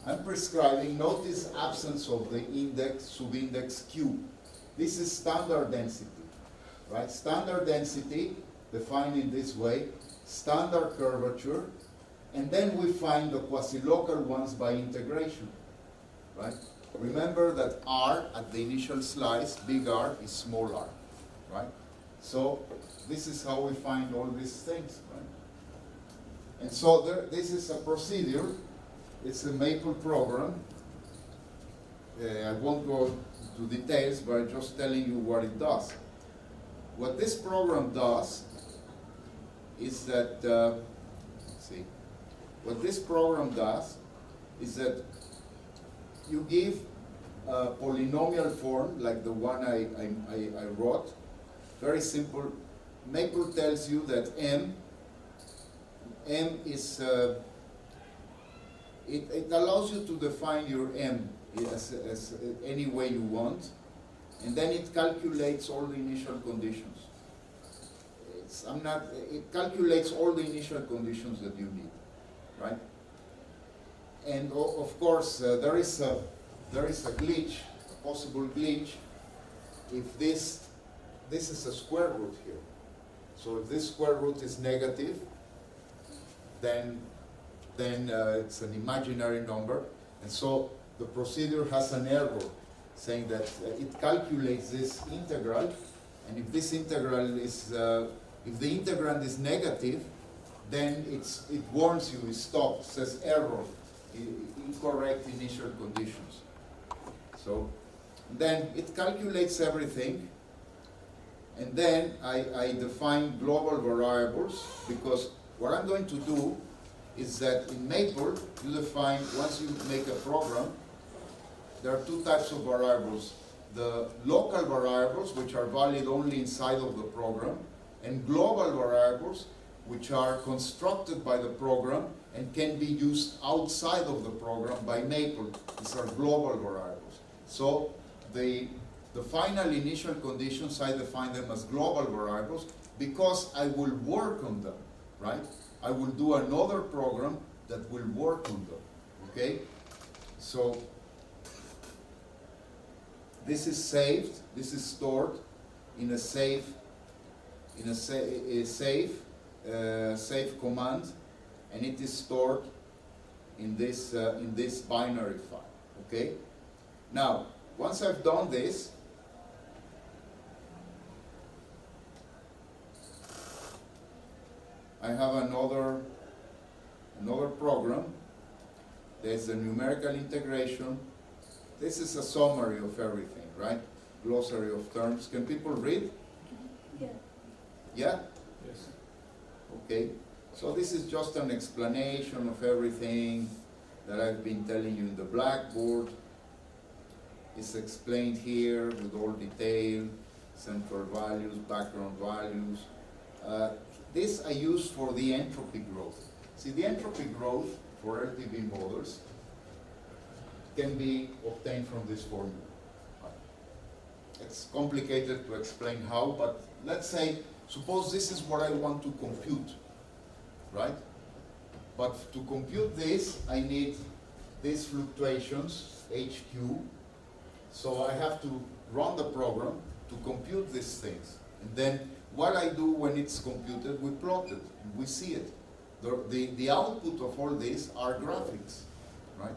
I'm prescribing, notice absence of the index, subindex q. This is standard density, right? Standard density, defined in this way, standard curvature, and then we find the quasi-local ones by integration, right? Remember that R at the initial slice, big R, is small r, right? So this is how we find all these things, right? And so this is a procedure. It's a Maple program. I won't go into details, but I'm just telling you what it does. What this program does is that, what this program does is that you give a polynomial form like the one I wrote. Very simple. Maple tells you that M is, it allows you to define your M as any way you want, and then it calculates all the initial conditions. It calculates all the initial conditions that you need, right? And of course, there is a glitch, a possible glitch, if this is a square root here. So if this square root is negative, then it's an imaginary number, and so the procedure has an error saying that it calculates this integral, and if this integral is if the integrand is negative, then it warns you, it stops, says error, incorrect initial conditions. So then it calculates everything, and then I define global variables, because what I'm going to do is that in Maple, you define, once you make a program, there are two types of variables. The local variables, which are valid only inside of the program, and global variables, which are constructed by the program and can be used outside of the program by Maple. These are global variables. So the final initial conditions, I define them as global variables because I will work on them, right? I will do another program that will work on them, okay? So this is saved, this is stored in a safe command, and it is stored in this binary file, okay? Now, once I've done this, I have another program. There's a numerical integration. This is a summary of everything, right? Glossary of terms. Can people read? Yeah. Yeah? Yes. Okay. So this is just an explanation of everything that I've been telling you in the blackboard. is explained here with all detail, central values, background values. This I use for the entropy growth. See, the entropy growth for LTV models can be obtained from this formula. It's complicated to explain how, but let's say, suppose this is what I want to compute, right? But to compute this, I need these fluctuations, HQ. So I have to run the program to compute these things. And then what I do when it's computed, we plot it, we see it. The output of all this are graphics, right?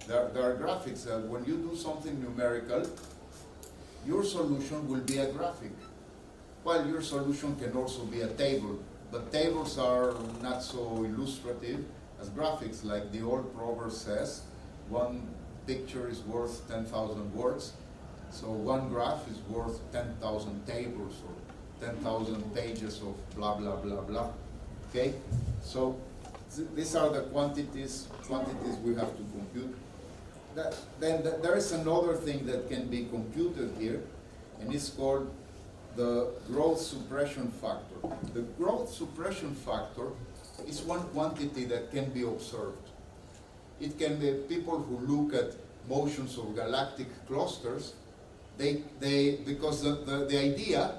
There are graphics. When you do something numerical, your solution will be a graphic. Well, your solution can also be a table, but tables are not so illustrative as graphics. Like the old proverb says, one picture is worth 10,000 words. So one graph is worth 10,000 tables or 10,000 pages of blah, blah, blah, blah. Okay? So these are the quantities we have to compute. Then there is another thing that can be computed here, and it's called the growth suppression factor. The growth suppression factor is one quantity that can be observed. It can be people who look at motions of galactic clusters, because the idea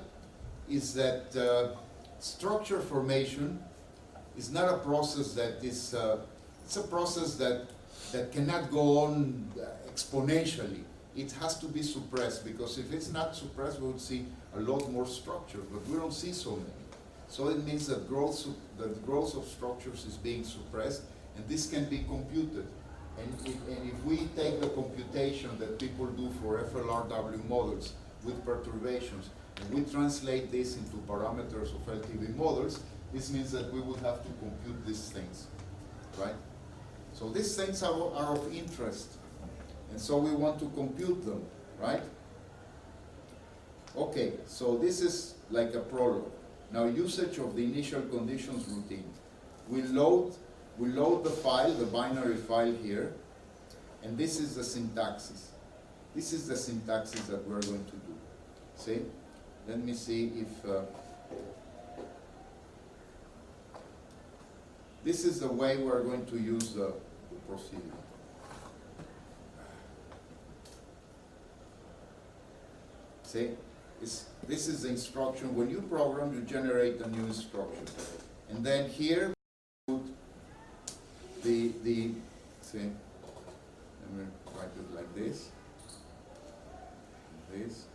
is that structure formation is not a process that is, it's a process that cannot go on exponentially. It has to be suppressed, because if it's not suppressed, we would see a lot more structures, but we don't see so many. So it means that the growth of structures is being suppressed, and this can be computed. And if we take the computation that people do for FLRW models with perturbations, and we translate this into parameters of LTV models, this means that we would have to compute these things, right? So these things are of interest, and so we want to compute them, right? Okay, so this is like a prologue. Now, usage of the initial conditions routine. We load the file, the binary file here, and this is the syntaxis. This is the syntaxis that we're going to do. See? Let me see if... this is the way we're going to use the procedure. See? This is the instruction. When you program, you generate a new instruction. And then here, put see, let me write it like this. This.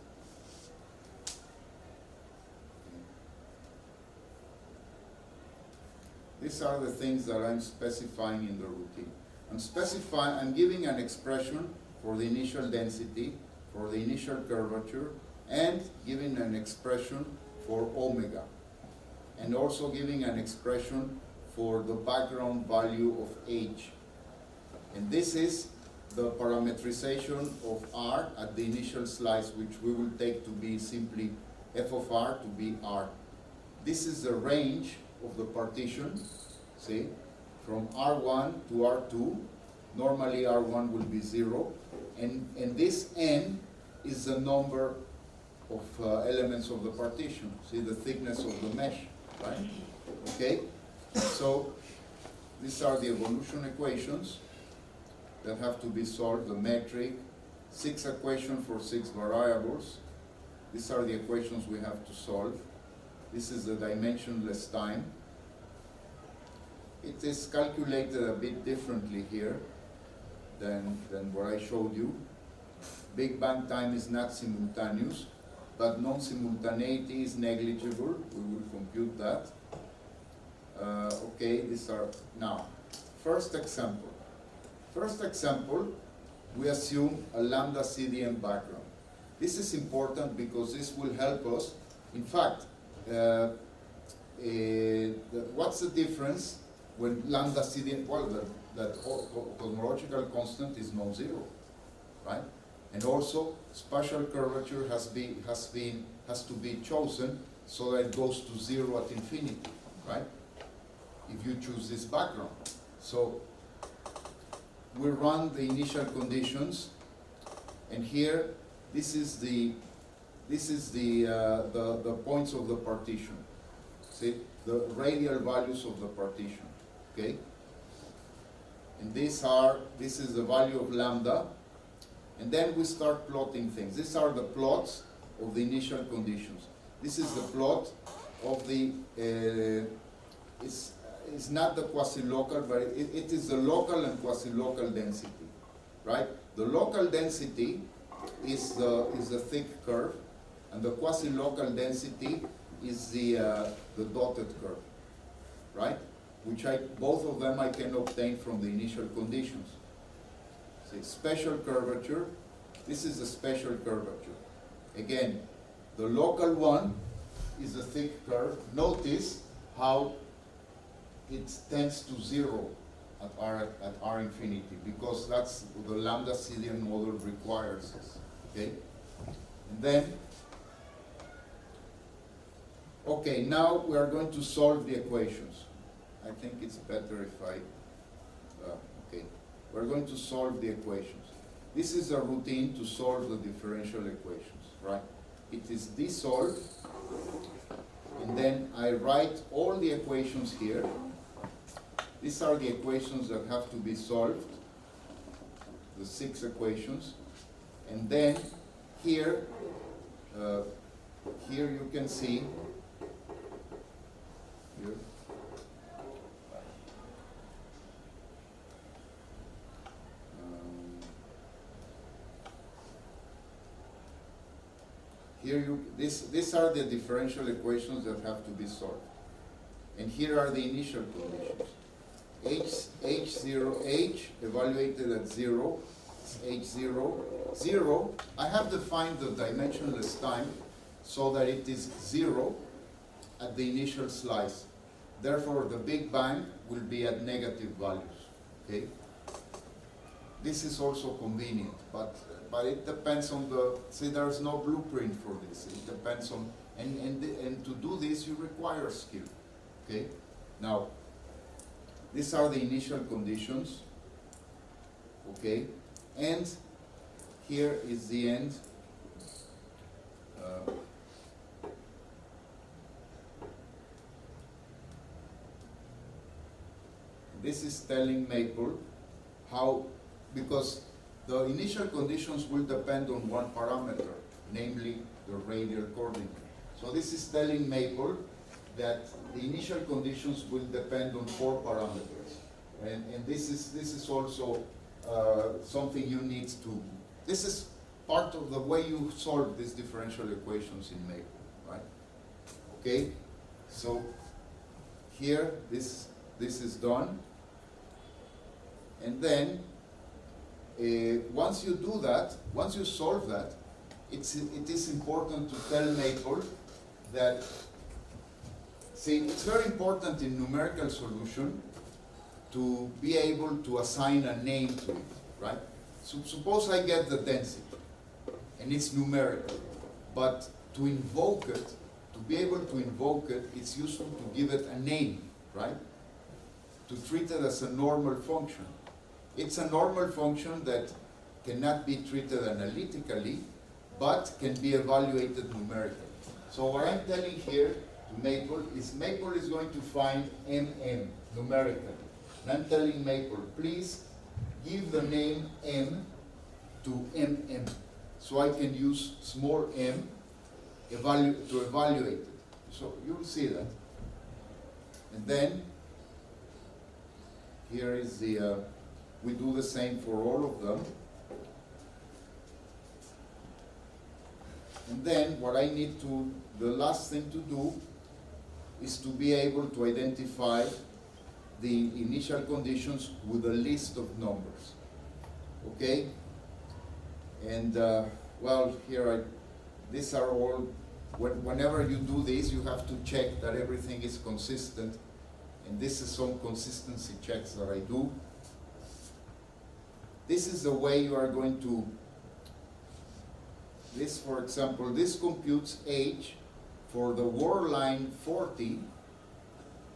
These are the things that I'm specifying in the routine. I'm giving an expression for the initial density, for the initial curvature, and giving an expression for omega, and also giving an expression for the background value of H. And this is the parametrization of R at the initial slice, which we will take to be simply f of R to be R. This is the range of the partition, see, from R1 to R2. Normally R1 will be 0, and this n is the number of elements of the partition. See, the thickness of the mesh, right? Okay, so these are the evolution equations that have to be solved, the metric, 6 equations for 6 variables. These are the equations we have to solve. This is the dimensionless time. It is calculated a bit differently here than what I showed you. Big Bang time is not simultaneous, but non-simultaneity is negligible. We will compute that. Okay, these are, now, first example. First example, we assume a lambda CDM background. This is important because this will help us. In fact, what's the difference when lambda CDM, well, that cosmological constant is non-zero, right? And also, spatial curvature has to be chosen so that it goes to 0 at infinity, right? If you choose this background. So we run the initial conditions, And here, this is the points of the partition. See, the radial values of the partition. Okay. And this is the value of lambda. And then we start plotting things. These are the plots of the initial conditions. This is the plot of the, it's not the quasi-local, but it is the local and quasi-local density, right? The local density is the thick curve, and the quasi-local density is the dotted curve, right? Which both of them I can obtain from the initial conditions. See, special curvature, this is a special curvature. Again, the local one is a thick curve. Notice how it tends to zero at R infinity, because that's the lambda Cedian model requires us. Okay? And then, okay, now we are going to solve the equations. I think it's better if okay. We're going to solve the equations. This is a routine to solve the differential equations, right? It is desolved, and then I write all the equations here. These are the equations that have to be solved, the 6 equations. And then here, here you can see, here, these are the differential equations that have to be solved. And here are the initial conditions. H evaluated at 0, H0, 0. I have defined the dimensionless time so that it is 0 at the initial slice. Therefore, the Big Bang will be at negative values. Okay? This is also convenient, but it depends on the, see, there's no blueprint for this. It depends on, and to do this you require skill. Okay? Now, these are the initial conditions. Okay? And here is the end. This is telling Maple how, because the initial conditions will depend on one parameter, namely the radial coordinate. So this is telling Maple that the initial conditions will depend on 4 parameters. And this is also something you need to, this is part of the way you solve these differential equations in Maple, right? Okay, so here this is done. And then once you do that, once you solve that, it is important to tell Maple that, see, it's very important in numerical solution to be able to assign a name to it, right? So suppose I get the density, and it's numerical, but to invoke it, to be able to invoke it, it's useful to give it a name, right? To treat it as a normal function. It's a normal function that cannot be treated analytically, but can be evaluated numerically. So what I'm telling here to Maple is going to find MM numerically. And I'm telling Maple, please give the name M to MM, so I can use small m to evaluate it. So you'll see that. And then here is the, we do the same for all of them. And then what I need to, the last thing to do is to be able to identify the initial conditions with a list of numbers. Okay? And well, here these are all, whenever you do this, you have to check that everything is consistent. And this is some consistency checks that I do. This is the way you are going to, this, for example, this computes H for the word line 40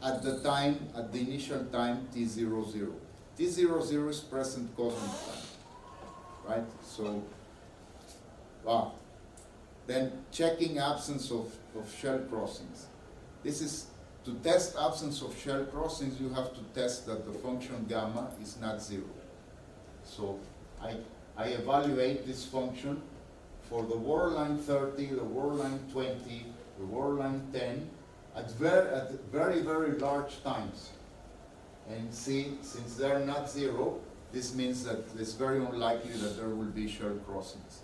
at the time, at the initial time T00. T00 is present cosmic time, right? So Then checking absence of shell crossings. This is, to test absence of shell crossings, you have to test that the function gamma is not zero. So I evaluate this function for the word line 30, the word line 20, the word line 10, at very, very large times. And see, since they're not zero, this means that it's very unlikely that there will be shell crossings.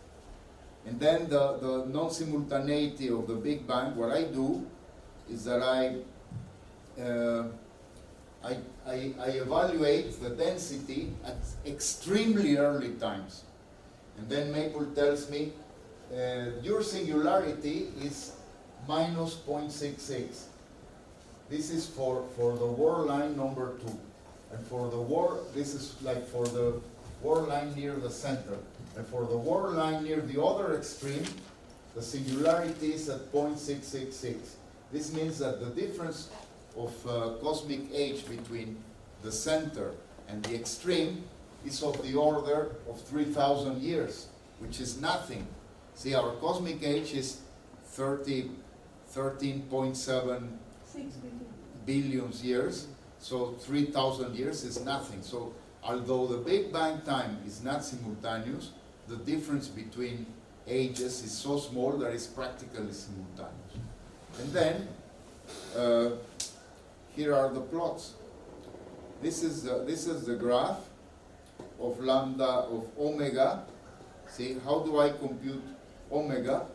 And then the non-simultaneity of the Big Bang, what I do is that I evaluate the density at extremely early times. And then Maple tells me, your singularity is minus 0.66. This is for the word line number 2. And for the word, this is like for the word line near the center. And for the word line near the other extreme, the singularity is at 0.666. This means that the difference of cosmic age between the center and the extreme is of the order of 3,000 years, which is nothing. See, our cosmic age is 13.7 billion years, so 3,000 years is nothing. So although the Big Bang time is not simultaneous, the difference between ages is so small that it's practically simultaneous. And then, here are the plots. This is the graph of lambda of omega. See, how do I compute omega?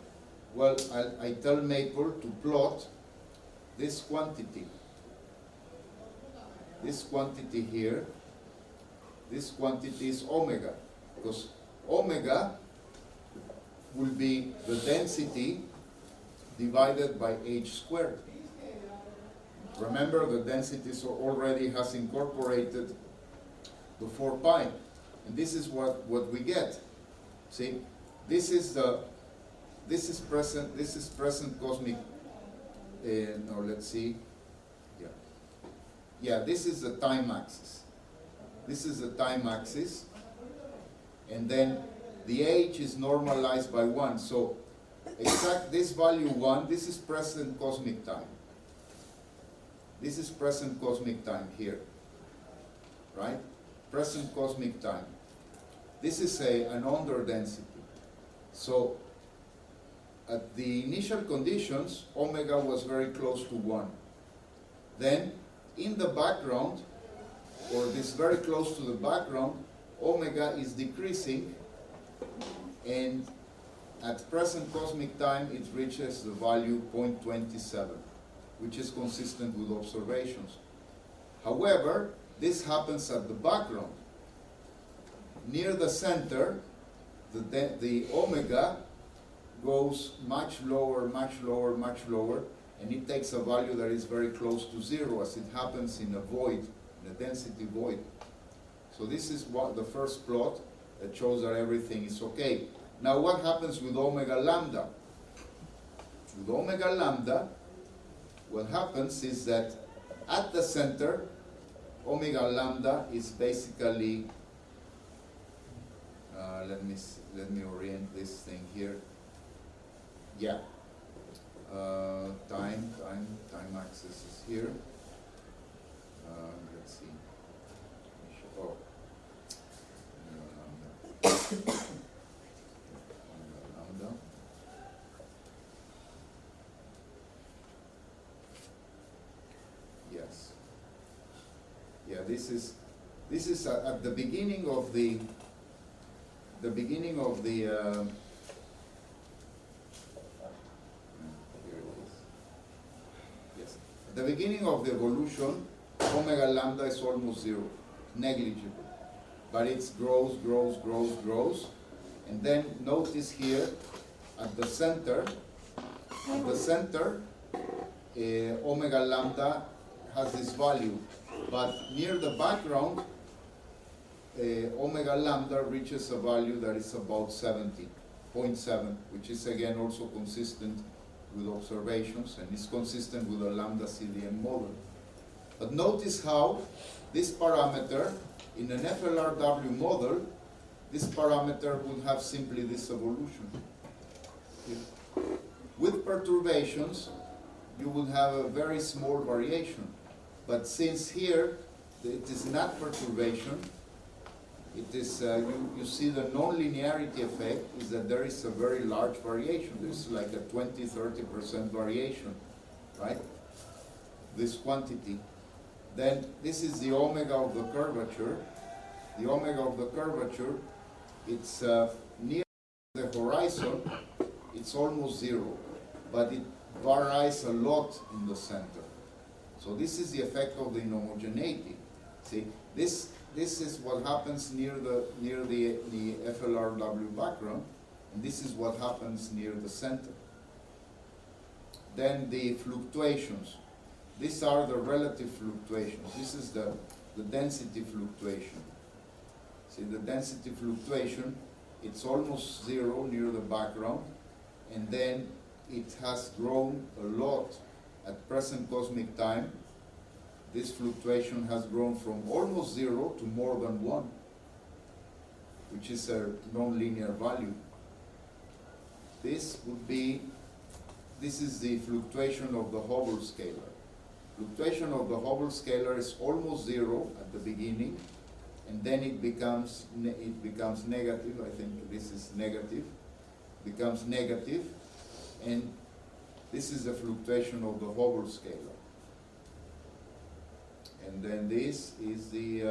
Well, I tell Maple to plot this quantity. This quantity here, this quantity is omega, because omega will be the density divided by h squared. Remember, the density already has incorporated the 4 pi, and this is what we get. See, this is present cosmic. Now let's see. Yeah, this is the time axis. This is the time axis, and then the age is normalized by 1. So exact this value 1, this is present cosmic time. This is present cosmic time here, right? Present cosmic time. This is an under density. So at the initial conditions, omega was very close to 1. Then in the background, or this very close to the background, omega is decreasing, and at present cosmic time it reaches the value 0.27, which is consistent with observations. However, this happens at the background. Near the center, the omega goes much lower, much lower, much lower, and it takes a value that is very close to 0, as it happens in a void, in a density void. So this is the first plot that shows that everything is okay. Now what happens with omega lambda? With omega lambda, what happens is that at the center, omega lambda is basically, let me orient this thing here. Yeah. Time axis is here. Let's see. Oh. Lambda. Yes. Yeah, this is at the beginning of the at the beginning of the evolution, omega lambda is almost 0, negligible. But it grows, grows, grows, grows. And then notice here, at the center, omega lambda has this value. But near the background, omega lambda reaches a value that is about 70.7, which is again also consistent with observations, and is consistent with the lambda CDM model. But notice how this parameter, in an FLRW model, this parameter would have simply this evolution. With perturbations, you would have a very small variation. But since here it is not perturbation, it is, you see the non-linearity effect is that there is a very large variation. There's like a 20–30% variation, right? This quantity. Then this is the omega of the curvature. The omega of the curvature, it's near the horizon, it's almost zero, but it varies a lot in the center. So this is the effect of the inhomogeneity. See, this is what happens near the FLRW background, and this is what happens near the center. Then the fluctuations. These are the relative fluctuations. This is the density fluctuation. See, the density fluctuation, it's almost zero near the background, and then it has grown a lot at present cosmic time. This fluctuation has grown from almost zero to more than 1, which is a nonlinear value. This is the fluctuation of the Hubble scalar. Fluctuation of the Hubble scalar is almost zero at the beginning, and then it becomes negative. I think this is negative. Becomes negative, and this is the fluctuation of the Hubble scalar. And then this is the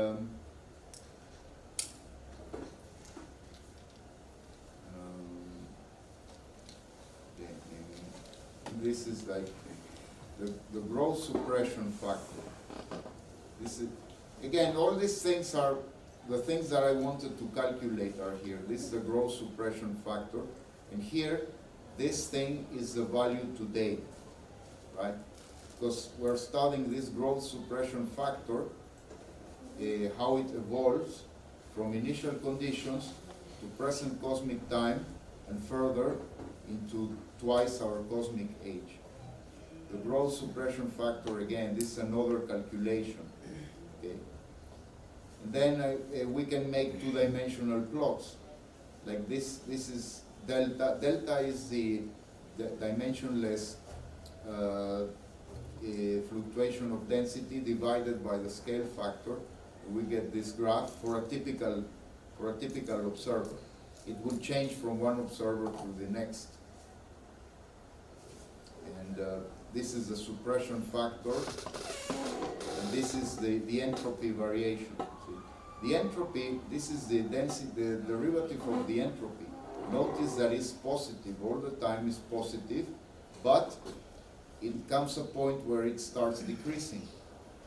this is like the growth suppression factor. This is, again, all these things are the things that I wanted to calculate are here. This is the growth suppression factor, and here this thing is the value today, right? Because we're studying this growth suppression factor, how it evolves from initial conditions to present cosmic time and further into twice our cosmic age. The growth suppression factor, again, this is another calculation. Okay? And then we can make two-dimensional plots. Like this is delta. Delta is the dimensionless fluctuation of density divided by the scale factor. We get this graph for a typical observer. It will change from one observer to the next. And this is the suppression factor, and this is the entropy variation. See? The entropy, this is the density, the derivative of the entropy. Notice that it's positive, all the time is positive, but it comes a point where it starts decreasing.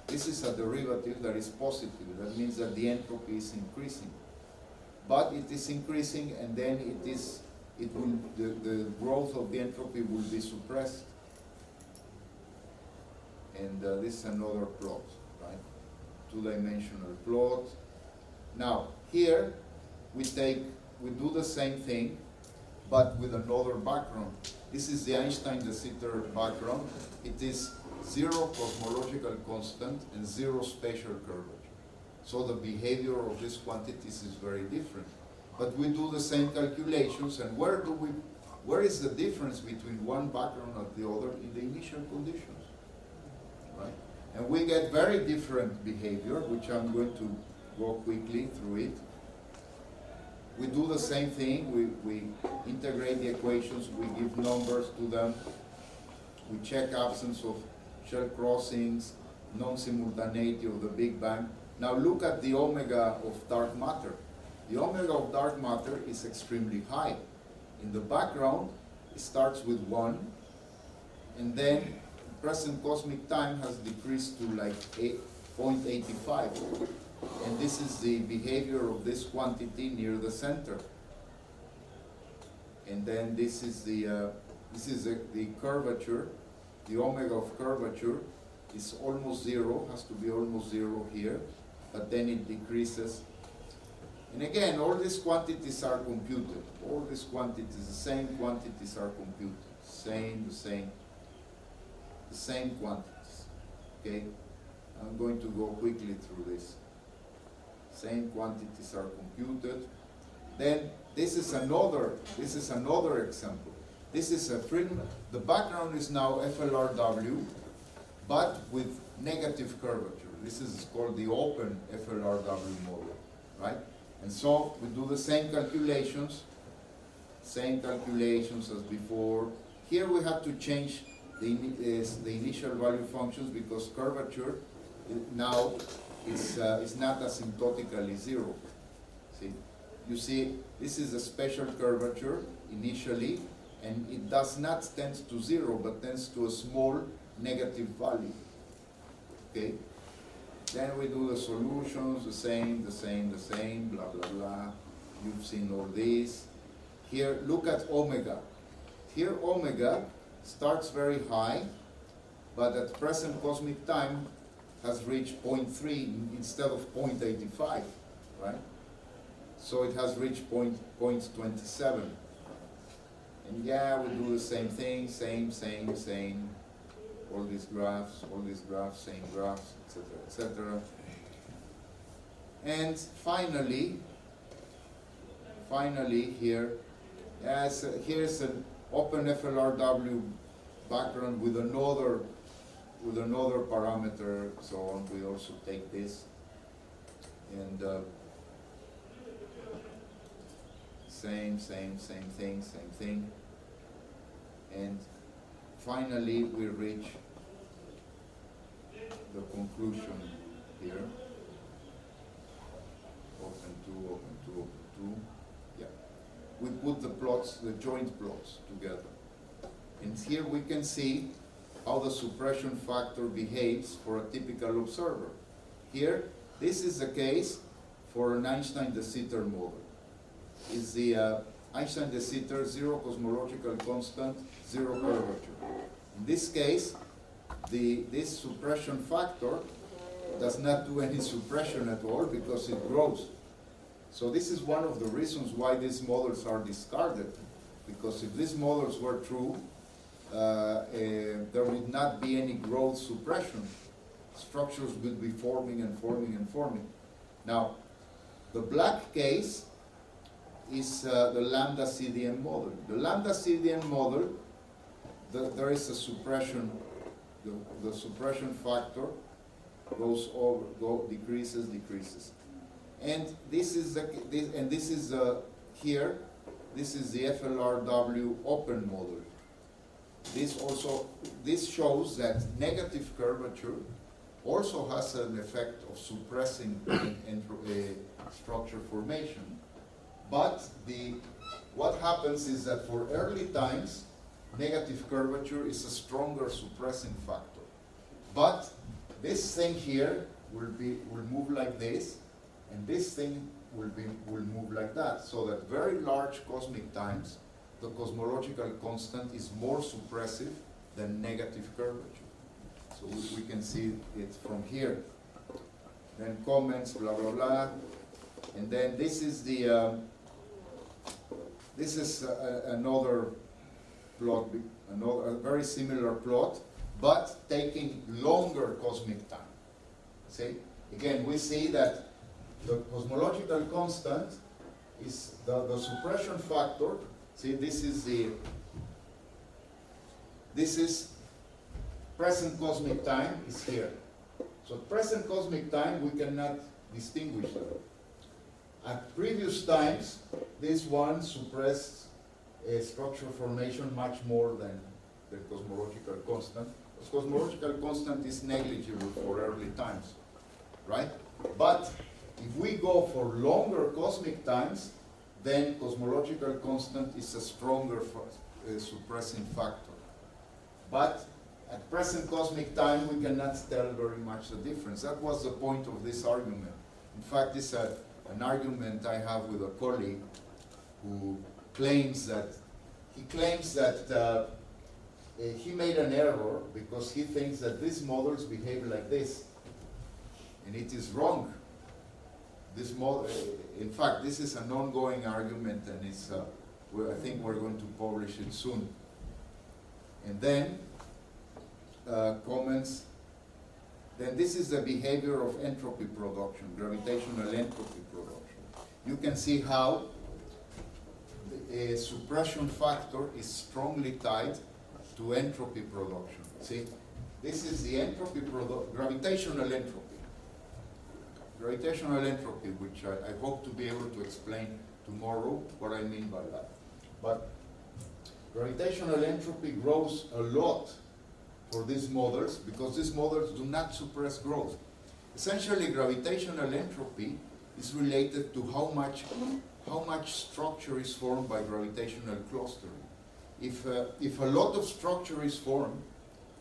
This is a derivative that is positive. That means that the entropy is increasing. But it is increasing, and then the growth of the entropy will be suppressed. And this is another plot, right? Two-dimensional plot. Now, here we do the same thing, but with another background. This is the Einstein de Sitter background. It is zero cosmological constant and zero spatial curvature. So the behavior of these quantities is very different. But we do the same calculations, and where is the difference between one background and the other in the initial conditions? Right? And we get very different behavior, which I'm going to go quickly through it. We do the same thing. We integrate the equations, we give numbers to them, we check absence of shell crossings, non-simultaneity of the Big Bang. Now look at the omega of dark matter. The omega of dark matter is extremely high. In the background, it starts with 1, and then present cosmic time has decreased to like 0.85. And this is the behavior of this quantity near the center. And then this is the curvature. The omega of curvature is almost zero, has to be almost zero here, but then it decreases. And again, all these quantities are computed. All these quantities, the same quantities are computed. The same quantities. Okay? I'm going to go quickly through this. Same quantities are computed. Then this is another example. This is a the background is now FLRW, but with negative curvature. This is called the open FLRW model, right? And so we do the same calculations as before. Here we have to change the initial value functions because curvature now is not asymptotically zero. See, you see, this is a special curvature initially, and it does not tend to zero, but tends to a small negative value. Okay. Then we do the solutions, the same, blah, blah, blah. You've seen all these. Here, look at omega. Here, omega starts very high, but at present cosmic time has reached 0.3 instead of 0.85, right? So it has reached 0.27. And yeah, we do the same thing, same. All these graphs, same graphs, etc. And finally here, here's an open FLRW background with another parameter, so on. We also take this and same thing. And finally we reach the conclusion here. Open 2. Yeah. We put the plots, the joint plots together. And here we can see how the suppression factor behaves for a typical observer. Here, this is the case for an Einstein de Sitter model. Is the Einstein de Sitter, zero cosmological constant, zero curvature. In this case, this suppression factor does not do any suppression at all because it grows. So this is one of the reasons why these models are discarded, because if these models were true, there would not be any growth suppression. Structures would be forming and forming. Now, the black case is the lambda CDM model. The lambda CDM model, there is a suppression. The suppression factor goes over, decreases, and this is here. This is the FLRW open model. This shows that negative curvature also has an effect of suppressing structure formation. But what happens is that for early times, negative curvature is a stronger suppressing factor. But this thing here will move like this, and this thing will move like that. So that very large cosmic times, the cosmological constant is more suppressive than negative curvature. So we can see it from here. Then comments, blah blah blah, and then this is the another plot, a very similar plot, but taking longer cosmic time. See, again, we see that the cosmological constant is the suppression factor. See, this is present cosmic time is here. So present cosmic time, we cannot distinguish them. At previous times, this one suppressed structure formation much more than the cosmological constant. The cosmological constant is negligible for early times, right? But if we go for longer cosmic times, then cosmological constant is a stronger suppressing factor. But at present cosmic time, we cannot tell very much the difference. That was the point of this argument. In fact, it's an argument I have with a colleague who claims that he made an error because he thinks that these models behave like this, and it is wrong. This model, in fact, this is an ongoing argument, and it's I think we're going to publish it soon. And then comments. Then this is the behavior of entropy production, gravitational entropy production. You can see how suppression factor is strongly tied to entropy production. See, this is the entropy gravitational entropy. Gravitational entropy, which I hope to be able to explain tomorrow what I mean by that. But gravitational entropy grows a lot for these models because these models do not suppress growth. Essentially, gravitational entropy is related to how much structure is formed by gravitational clustering. If a lot of structure is formed,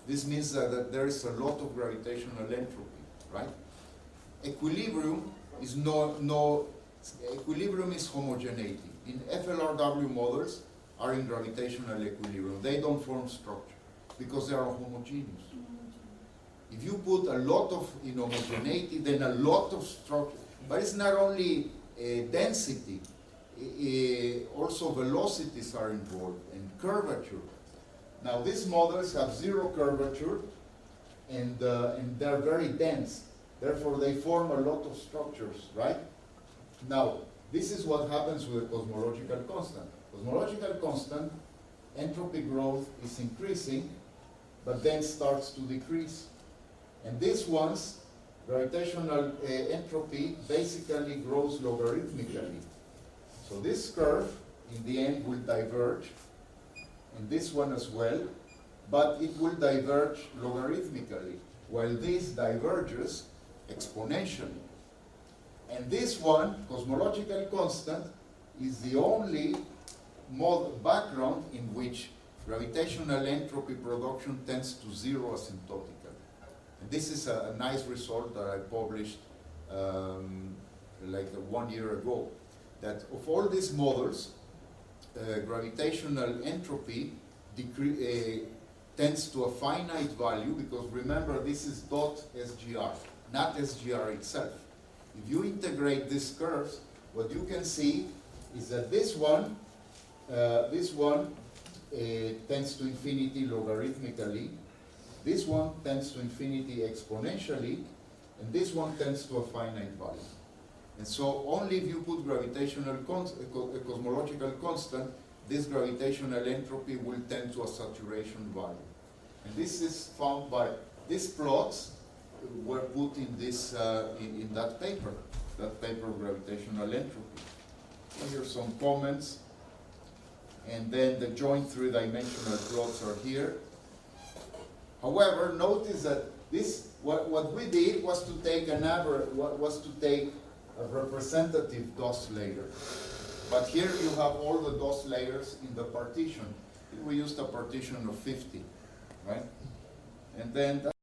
this means that there is a lot of gravitational entropy, right? Equilibrium is equilibrium is homogeneity. In FLRW models are in gravitational equilibrium. They don't form structure because they are homogeneous. If you put a lot of homogeneity, then a lot of structure. But it's not only density, also velocities are involved and curvature. Now these models have zero curvature and they're very dense. Therefore they form a lot of structures, right? Now this is what happens with a cosmological constant. Cosmological constant, entropy growth is increasing, but then starts to decrease. And this one's gravitational entropy basically grows logarithmically. So this curve, in the end, will diverge, and this one as well, but it will diverge logarithmically, while this diverges exponentially. And this one, cosmological constant, is the only background in which gravitational entropy production tends to zero asymptotically. And this is a nice result that I published like 1 year ago, that of all these models, gravitational entropy tends to a finite value, because remember this is dot SGR, not SGR itself. If you integrate these curves, what you can see is that this one tends to infinity logarithmically, this one tends to infinity exponentially, and this one tends to a finite value. And so only if you put gravitational cosmological constant, this gravitational entropy will tend to a saturation value. And this is found by, these plots were put in this in that paper of gravitational entropy. So here's some comments. And then the joint three-dimensional plots are here. However, notice that this, what we did was to take an average, was to take a representative DOS layer. But here you have all the DOS layers in the partition. We used a partition of 50, right? And then